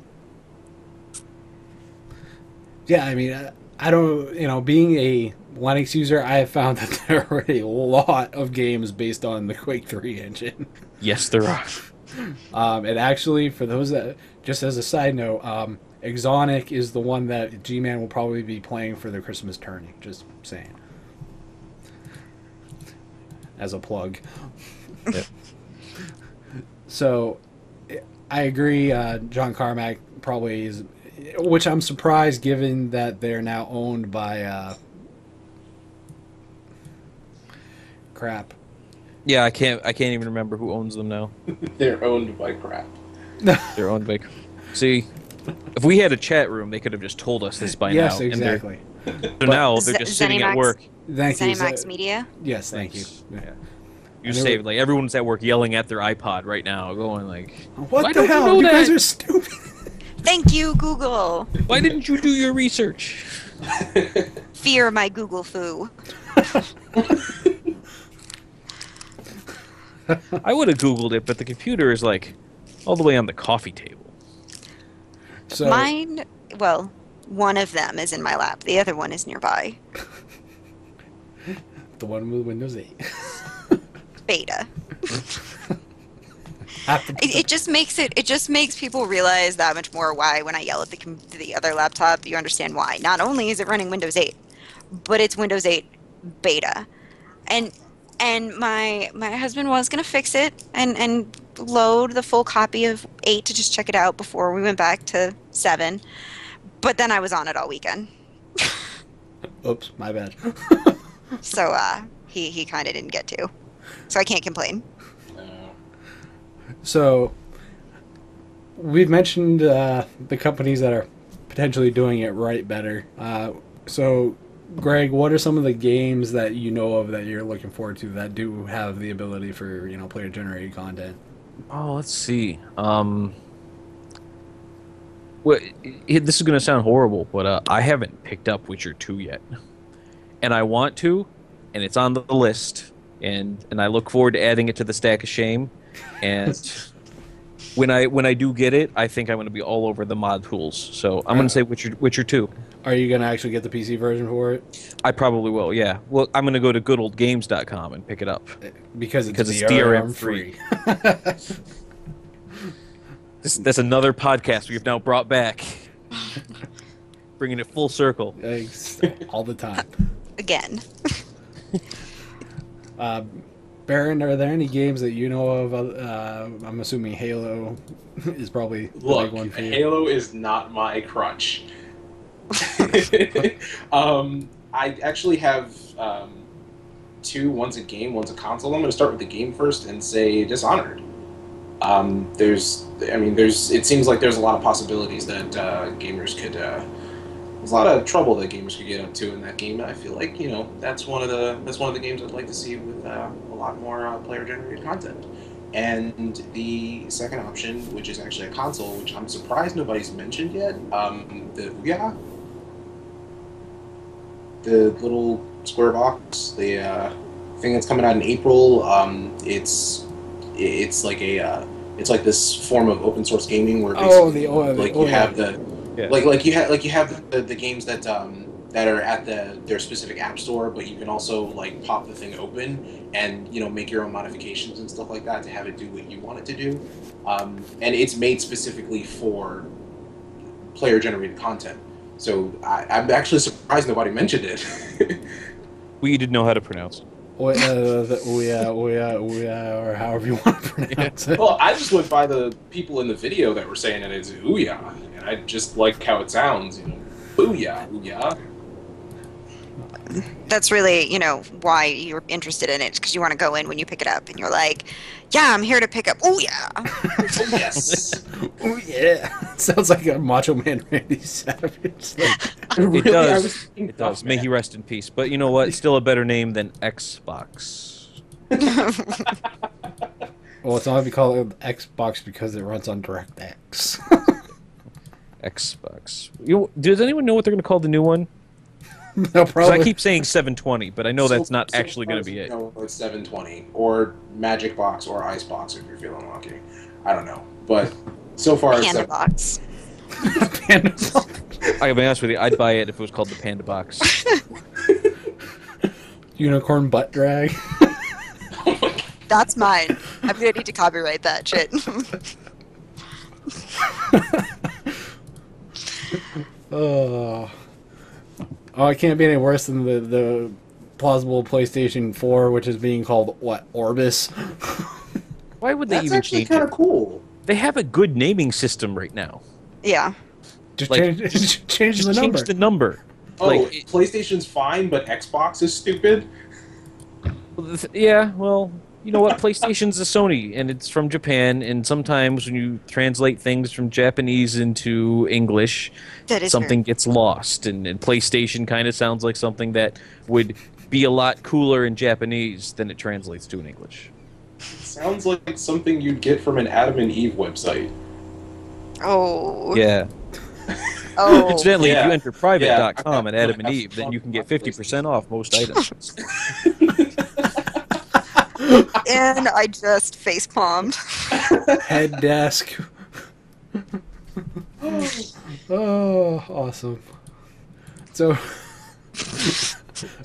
Yeah, I mean, I don't, being a Linux user, I have found that there are a lot of games based on the Quake 3 engine. Yes, there are. And actually, for those that, just as a side note, Exonic is the one that G-Man will probably be playing for the Christmas tourney. Just saying. As a plug. Yep. So, I agree, John Carmack probably is, which I'm surprised given that they're now owned by, crap. Yeah, I can't even remember who owns them now. They're owned by crap. They're owned by. See, if we had a chat room, they could have just told us this by now. Yes, exactly. So now they're just sitting at work. Thank you. ZeniMax Media. Yes, thank you. Yeah. You say like everyone's at work yelling at their iPod right now, going like, What "Why the don't hell? you know You guys that? are stupid." Thank you, Google. Why didn't you do your research?" Fear my Google foo. I would have Googled it, but the computer is like all the way on the coffee table. So, Mine, well, one of them is in my lap. The other one is nearby. the one with Windows 8. Beta. Have to- It just makes people realize that much more why when I yell at the other laptop, you understand why. Not only is it running Windows 8, but it's Windows 8 beta. And my husband was going to fix it and load the full copy of 8 to just check it out before we went back to 7. But then I was on it all weekend. Oops, my bad. So he kind of didn't get to. So I can't complain. So, we've mentioned the companies that are potentially doing it right better. So, Greg, what are some of the games that you know of that you're looking forward to that do have the ability for, player-generated content? Oh, let's see. Well, this is going to sound horrible, but I haven't picked up Witcher 2 yet, and I want to, and it's on the list, and I look forward to adding it to the stack of shame. And when I do get it, I think I'm going to be all over the mod tools. So I'm going to say Witcher 2. Are you going to actually get the PC version for it? I probably will, yeah. Well, I'm going to go to goodoldgames.com and pick it up. Because it's DRM free. That's another podcast we've now brought back. Bringing it full circle. All the time. Again. Baron, are there any games that you know of? I'm assuming Halo is probably the big one for you. Halo is not my crutch. I actually have two. One's a game, one's a console. I'm going to start with the game first and say Dishonored. It seems like there's a lot of possibilities that gamers could. There's a lot of trouble that gamers could get up to in that game. I feel like that's one of the games I'd like to see with a lot more player-generated content. And the second option, which is actually a console, which I'm surprised nobody's mentioned yet, the Ouya, the little square box, the thing that's coming out in April. It's like this form of open source gaming where basically you have the games that are at their specific app store, but you can also pop the thing open and make your own modifications and stuff like that to have it do what you want it to do. And it's made specifically for player generated content. So I'm actually surprised nobody mentioned it. We didn't know how to pronounce it. Or however you want to pronounce it. Well, I just went by the people in the video that were saying it as Ouya, and I just like how it sounds, Booyah, Ouya. that's really, why you're interested in it, because you want to go in when you pick it up and you're like, yeah, I'm here to pick up. Oh yeah. Oh, yes. Oh yeah, sounds like a Macho Man Randy Savage. Really, It does. I was thinking, It does. oh, May man. he rest in peace. But you know what? Still a better name than Xbox. Well, it's not be called Xbox because it runs on DirectX. Xbox. Does anyone know what they're going to call the new one? No, 'Cause probably. I keep saying 720, but I know that's not So actually far going to be as it. you know, it's 720 or Magic Box or Ice Box if you're feeling lucky. I don't know, but so far it's Panda box. Panda. I gotta be honest with you, I'd buy it if it was called the Panda Box. Unicorn butt drag. That's mine. I'm gonna need to copyright that shit. Oh, it can't be any worse than the plausible PlayStation 4, which is being called what, Orbis. Why would they That's even actually change kind it? of cool. They have a good naming system right now. Yeah. Just Like, change Just the number. change the number. Oh, Like, PlayStation's fine, but Xbox is stupid. yeah, well, you know what? PlayStation's a Sony, and it's from Japan, and sometimes when you translate things from Japanese into English, That is something true. gets lost, and PlayStation kind of sounds like something that would be a lot cooler in Japanese than it translates to in English. Sounds like something you'd get from an Adam and Eve website. Oh. Yeah. Oh. Incidentally, if Yeah. you enter private.com Yeah. at Adam and Eve, then you can get 50% off most items. And I just face palmed. Head desk. Oh, awesome. So,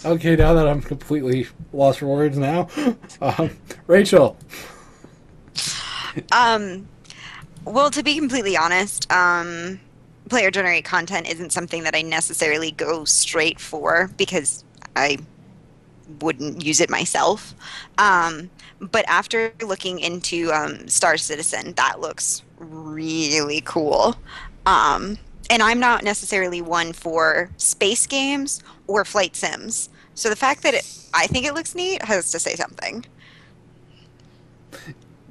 okay, now that I'm completely lost for words now, Rachel. Well, to be completely honest, player-generated content isn't something that I necessarily go straight for because I wouldn't use it myself. But after looking into Star Citizen, that looks really cool. And I'm not necessarily one for space games or flight sims. So the fact that I think it looks neat has to say something.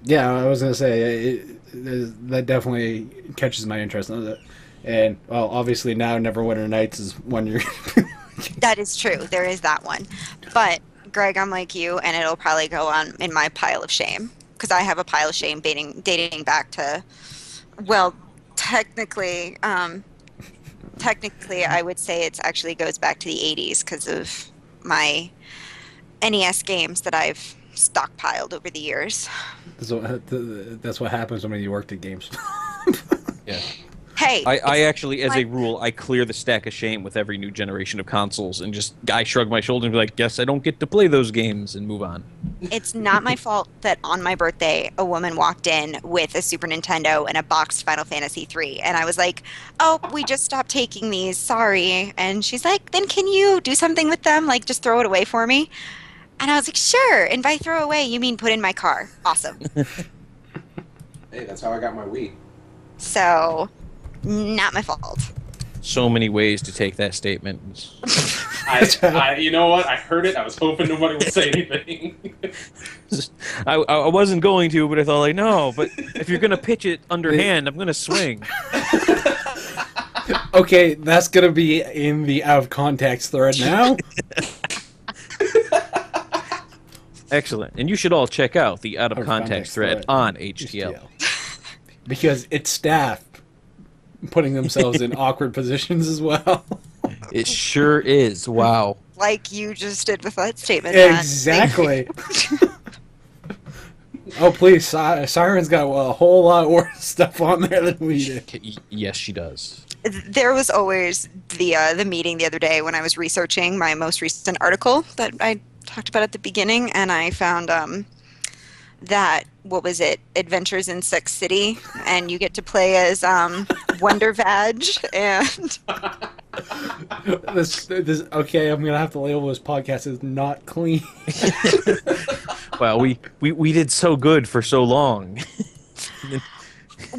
Yeah, I was gonna say that definitely catches my interest. And well, obviously now Neverwinter Nights is one you're. That is true. There is that one. But Greg, I'm like you, and it'll probably go on in my pile of shame because I have a pile of shame dating back to, well, technically, I would say it actually goes back to the 80s because of my NES games that I've stockpiled over the years. That's what happens when you worked at games. Yeah. Hey, I actually, as a rule, I clear the stack of shame with every new generation of consoles and just I shrug my shoulders and be like, guess I don't get to play those games and move on. it's not my fault that on my birthday a woman walked in with a Super Nintendo and a boxed Final Fantasy III, and I was like, "Oh, we just stopped taking these. Sorry." And she's like, "Then can you do something with them? Like just throw it away for me?" And I was like, "Sure." And by throw away, you mean put in my car? Awesome. Hey, that's how I got my Wii. So, not my fault. So many ways to take that statement. You know what? I heard it. I was hoping nobody would say anything. I wasn't going to, but I thought, like, no, but if you're going to pitch it underhand, I'm going to swing. Okay, that's gonna be in the out of context thread now. Excellent. And you should all check out the out of Out of context context thread thread. on HTL. Because it's staff putting themselves in awkward positions as well. It sure is. Wow. Like you just did with that statement. Matt. Exactly. Oh, please, Siren's got a whole lot worse stuff on there than we did. Yes, she does. There was always the meeting the other day when I was researching my most recent article that I talked about at the beginning, and I found that, what was it, Adventures in Sex City, and you get to play as Wonder Vag, and This, okay, I'm gonna have to label this podcast as not clean. Well, we did so good for so long.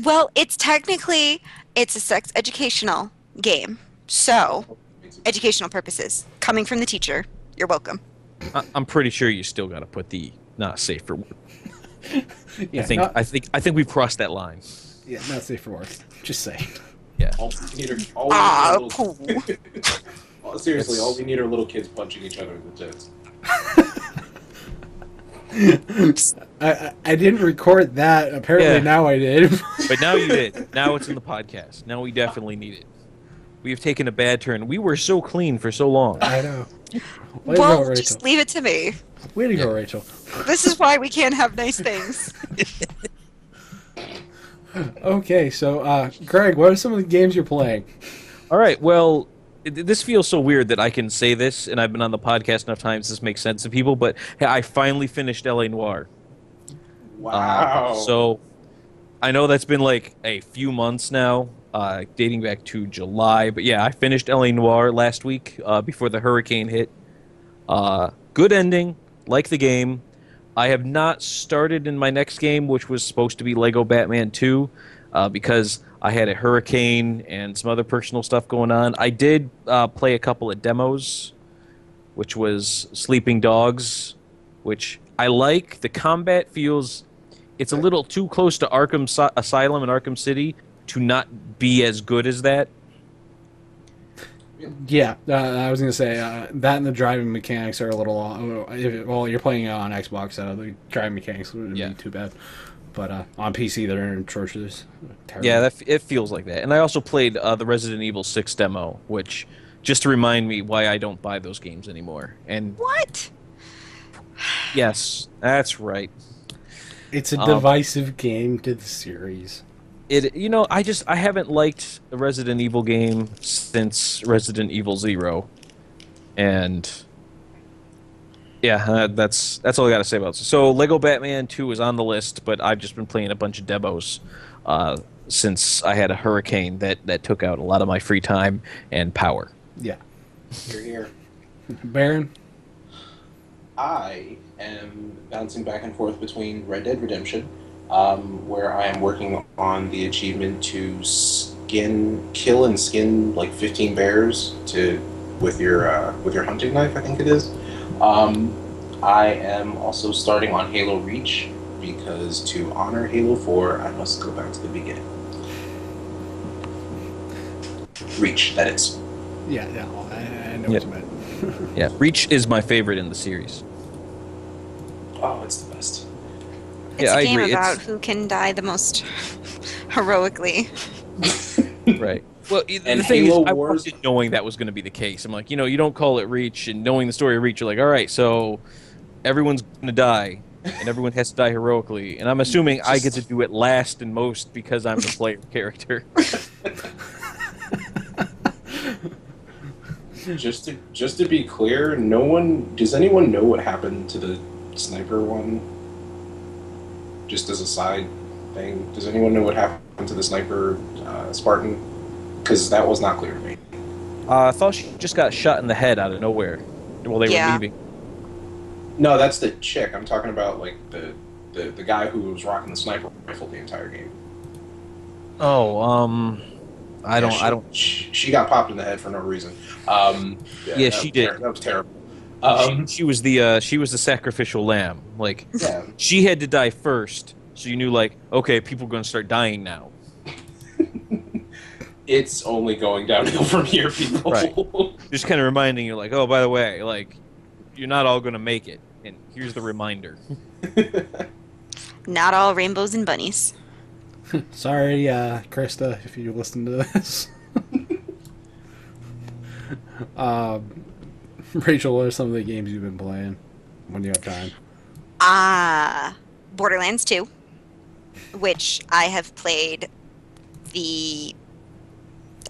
well, it's a sex educational game, so educational purposes. Coming from the teacher, you're welcome. I'm pretty sure you still got to put the not safe for work. Yeah, I think we've crossed that line. yeah, not safe for work. Just saying. Yeah. All we need are Pooh. seriously, all we need are little kids punching each other in the tits. I didn't record that. Apparently Yeah. now I did. But now you did. Now it's in the podcast. Now we definitely need it. We have taken a bad turn. We were so clean for so long. I know. Way to go, Well, Rachel. just leave it to me. Way to go, Rachel. This is why we can't have nice things. Okay, so Greg, what are some of the games you're playing? All right. Well, this feels so weird that I can say this, and I've been on the podcast enough times. This makes sense to people, but hey, I finally finished LA Noire. Wow. So I know that's been like a few months now, dating back to July. But yeah, I finished LA Noire last week before the hurricane hit. Good ending, like the game. I have not started in my next game, which was supposed to be Lego Batman 2, because I had a hurricane and some other personal stuff going on. I did play a couple of demos, which was Sleeping Dogs, which I like. The combat feels... It's a little too close to Arkham Asylum and Arkham City to not be as good as that. Yeah, I was going to say, that and the driving mechanics are a little... well, you're playing it on Xbox, so the driving mechanics wouldn't be too bad. But on PC, they're atrocious. Terrible. Yeah, it feels like that. And I also played the Resident Evil 6 demo, which, just to remind me why I don't buy those games anymore. And What? yes, that's right. It's a divisive game to the series. I haven't liked a Resident Evil game since Resident Evil 0. And yeah, that's all I got to say about it. So Lego Batman 2 is on the list, but I've just been playing a bunch of demos since I had a hurricane that took out a lot of my free time and power. Yeah. You're here. Baron? I am bouncing back and forth between Red Dead Redemption, where I am working on the achievement to kill and skin like 15 bears with your hunting knife, I think it is. I am also starting on Halo Reach because to honor Halo 4, I must go back to the beginning. Reach, that is. Yeah, well, I know what you meant. Yeah, Reach is my favorite in the series. Oh, it's the best. It's Yeah, a I game agree. about who can die the most heroically. Right. Well, the And thing Halo is, I Wars- wanted knowing that was going to be the case. I'm like, you don't call it Reach, and knowing the story of Reach, you're like, all right, so everyone's going to die, and everyone has to die heroically. And I'm assuming I get to do it last and most because I'm the player character. Just to be clear, does anyone know what happened to the sniper one? Just as a side thing, does anyone know what happened to the sniper Spartan? Because that was not clear to me. I thought she just got shot in the head out of nowhere while they were leaving. No, that's the chick. I'm talking about like the guy who was rocking the sniper rifle the entire game. Oh, I don't. She got popped in the head for no reason. Yeah, she did. That was terrible. She was the sacrificial lamb. Like, Yeah. she had to die first, so you knew, like, okay, people are going to start dying now. It's only going downhill from here, people. Right. Just kind of reminding you, like, oh, by the way, like, you're not all going to make it, and here's the reminder. Not all rainbows and bunnies. Sorry, Krista, if you listen to this. Rachel, what are some of the games you've been playing when you have time? Borderlands 2, which I have played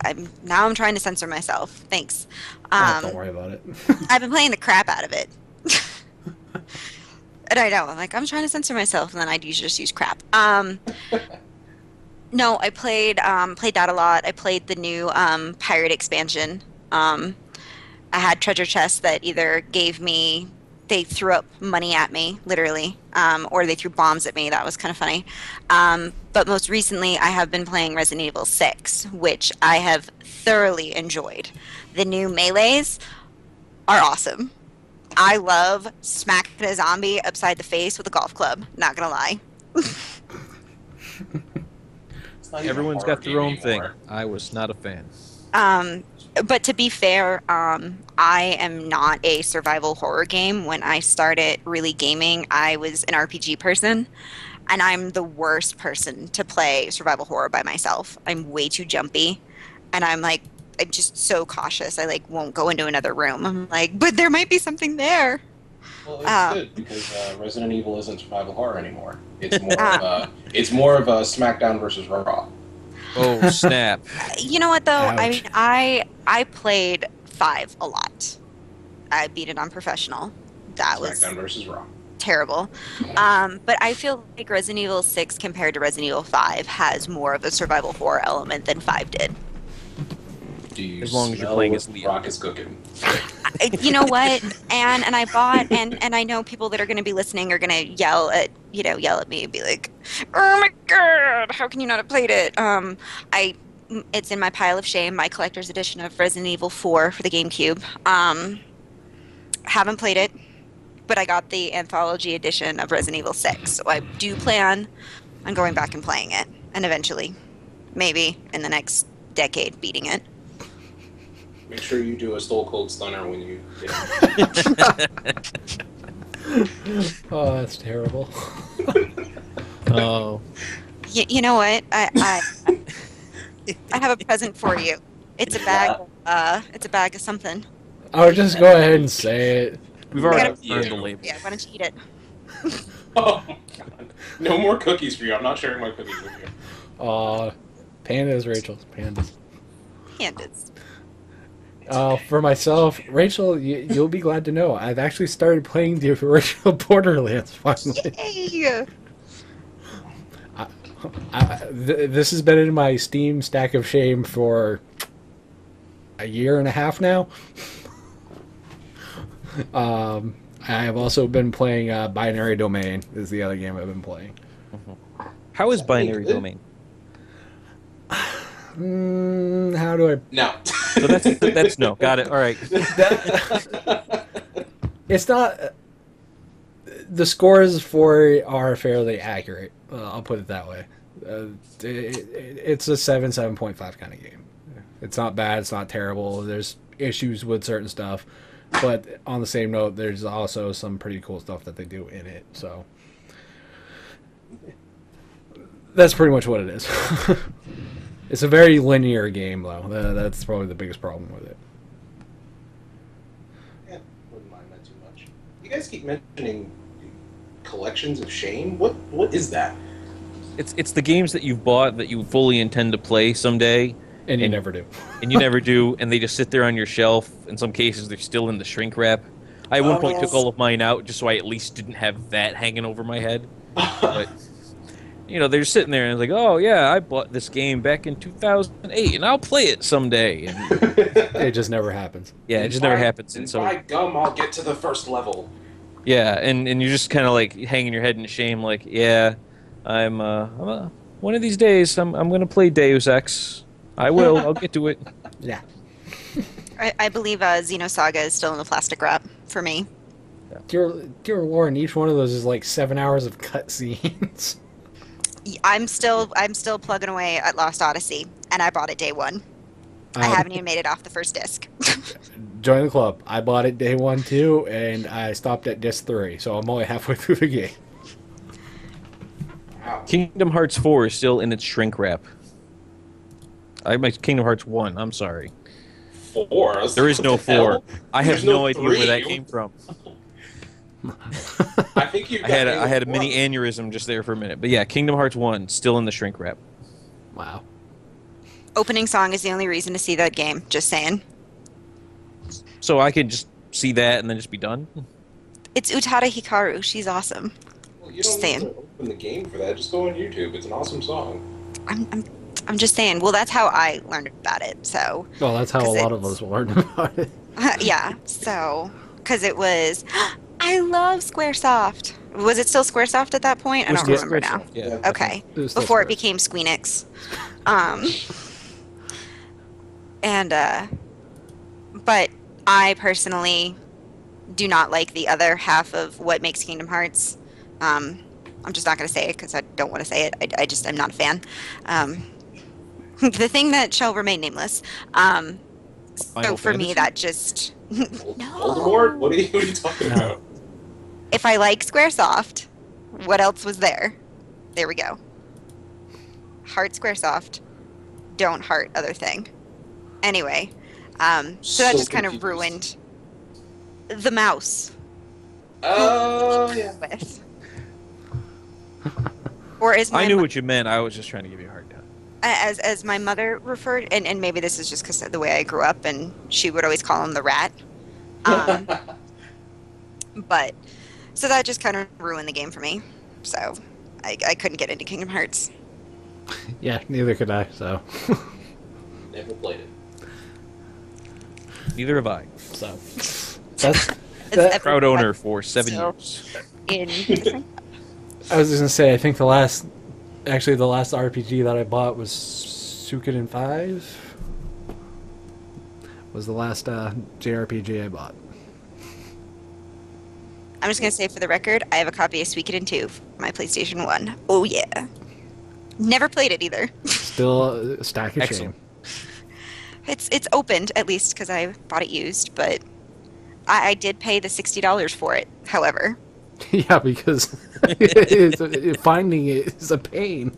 I'm trying to censor myself. Thanks. Don't worry about it. I've been playing the crap out of it. And I know, I'm trying to censor myself, and then I usually just use crap. No, I played that a lot. I played the new pirate expansion. I had treasure chests that either they threw up money at me, literally, or they threw bombs at me. That was kind of funny. But most recently, I have been playing Resident Evil 6, which I have thoroughly enjoyed. The new melees are awesome. I love smacking a zombie upside the face with a golf club. Not gonna lie. Everyone's got their own thing. I was not a fan. But to be fair, I am not a survival horror game. When I started really gaming, I was an RPG person, and I'm the worst person to play survival horror by myself. I'm way too jumpy, and I'm just so cautious. I won't go into another room. I'm like, but there might be something there. Well, it's good because Resident Evil isn't survival horror anymore. It's more of a SmackDown versus Raw. Oh, snap. You know what, though? Ouch. I mean, I played 5 a lot. I beat it on professional. That was SmackDown versus Raw. terrible. But I feel like Resident Evil 6 compared to Resident Evil 5 has more of a survival horror element than 5 did. Do you As long as you're smell playing what as Leon. Rock is cooking? You know what? And I bought, and I know people that are going to be listening are going to yell at me and be like, "Oh my god, how can you not have played it?" It's in my pile of shame, my collector's edition of Resident Evil 4 for the GameCube. Haven't played it, but I got the anthology edition of Resident Evil 6, so I do plan on going back and playing it, and eventually, maybe in the next decade, beating it. Make sure you do a Stone Cold Stunner when you. Oh, that's terrible. Oh. You know what? I have a present for you. It's a bag. It's a bag of something. Oh, just go ahead and say it. We've already gotta- earned the label. Yeah, why don't you eat it? Oh my god! No more cookies for you. I'm not sharing my cookies with you. Pandas, Rachel. Pandas. Pandas. For myself, Rachel, you'll be glad to know I've actually started playing the original Borderlands finally. Yay! This has been in my Steam stack of shame for a year and a half now. I have also been playing Binary Domain. Is the other game I've been playing. How is Binary Domain? How do I? No. So that's no. Got it. All right. It's not. The scores for are fairly accurate. I'll put it that way. It's a 7.5 kind of game. It's not bad. It's not terrible. There's issues with certain stuff, but on the same note, there's also some pretty cool stuff that they do in it. So that's pretty much what it is. It's a very linear game, though. That's probably the biggest problem with it. Yeah, wouldn't mind that too much. You guys keep mentioning collections of shame. What is that? It's the games that you've bought that you fully intend to play someday, And you never do. and you never do, and they just sit there on your shelf. In some cases, they're still in the shrink wrap. I at one point took all of mine out just so I at least didn't have that hanging over my head. But they're sitting there and it's like, oh yeah, I bought this game back in 2008, and I'll play it someday. And It just never happens. yeah, it just never happens. And And so by gum, I'll get to the first level. yeah, and you're just kind of like hanging your head in shame, like, yeah, I'm one of these days I'm gonna play Deus Ex. I will. I'll get to it. Yeah. I believe Xenosaga is still in the plastic wrap for me. Dear Lauren, each one of those is like 7 hours of cutscenes. I'm still plugging away at Lost Odyssey, and I bought it day one. I haven't even made it off the first disc. Join the club. I bought it day 1 too, and I stopped at disc 3, so I'm only halfway through the game. Wow. Kingdom Hearts 4 is still in its shrink wrap. I make Kingdom Hearts 1. I'm sorry. 4? There is no 4. I have There's no no idea where that 3. came from. I think you. I had a mini aneurysm just there for a minute. But yeah, Kingdom Hearts 1 still in the shrink wrap. Wow. Opening song is the only reason to see that game. Just saying. So I can just see that and then just be done. It's Utada Hikaru. She's awesome. Well, you Just don't need saying. to open the game for that. Just go on YouTube. It's an awesome song. I'm just saying. Well, that's how I learned about it. So Well, that's how a 'Cause lot of it's- us learned about it. yeah. So because it was, I love SquareSoft. Was it still Squaresoft at that point? I was don't still remember now. Squaresoft, yeah. Okay, It was still before it Squaresoft. became Squeenix. And but I personally do not like the other half of what makes Kingdom Hearts. I'm just not going to say it because I don't want to say it. I just am not a fan. The thing that shall remain nameless. So Final for me, Fantasy? that just Voldemort? What are you talking No. about? If I like Squaresoft, what else was there? There we go. Heart Squaresoft, don't heart other thing. Anyway, so that So just kind of confused. ruined the mouse Oh, yeah. with. Or as my I knew what you meant. I was just trying to give you a hard time. as my mother referred, and maybe this is just because of the way I grew up, and she would always call him the rat. But so that just kind of ruined the game for me. So I couldn't get into Kingdom Hearts. Yeah, neither could I. So, Never played it. Neither have I. so that's It's that. Proud owner for 7 So- years. In I was just gonna say. I think the last RPG that I bought was Suikoden 5. Was the last JRPG I bought. I'm just gonna say for the record, I have a copy of Suikoden 2 for my PlayStation 1. Oh yeah. Never played it either. Still a stack of Excellent. shame. It's opened at least because I bought it used, but I did pay the $60 for it. However, Yeah, because finding it is a pain.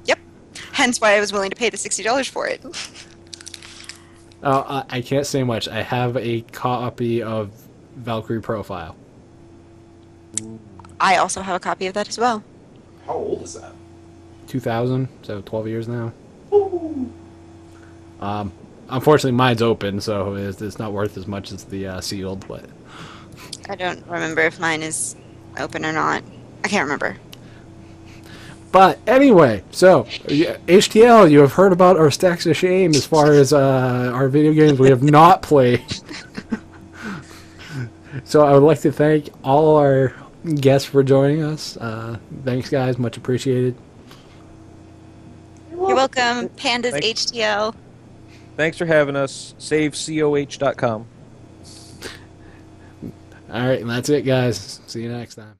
yep. Hence why I was willing to pay the $60 for it. I can't say much. I have a copy of Valkyrie Profile. I also have a copy of that as well. How old is that? 2000, so 12 years now. Ooh. Unfortunately, mine's open, so it's not worth as much as the sealed. But I don't remember if mine is open or not. I can't remember. anyway, so HTL, you have heard about our stacks of shame as far as our video games we have not played. So I would like to thank all our guests for joining us. Thanks, guys. Much appreciated. You're welcome, Pandas Thanks. HTL. Thanks for having us. SaveCOH.com. All right, and that's it, guys. See you next time.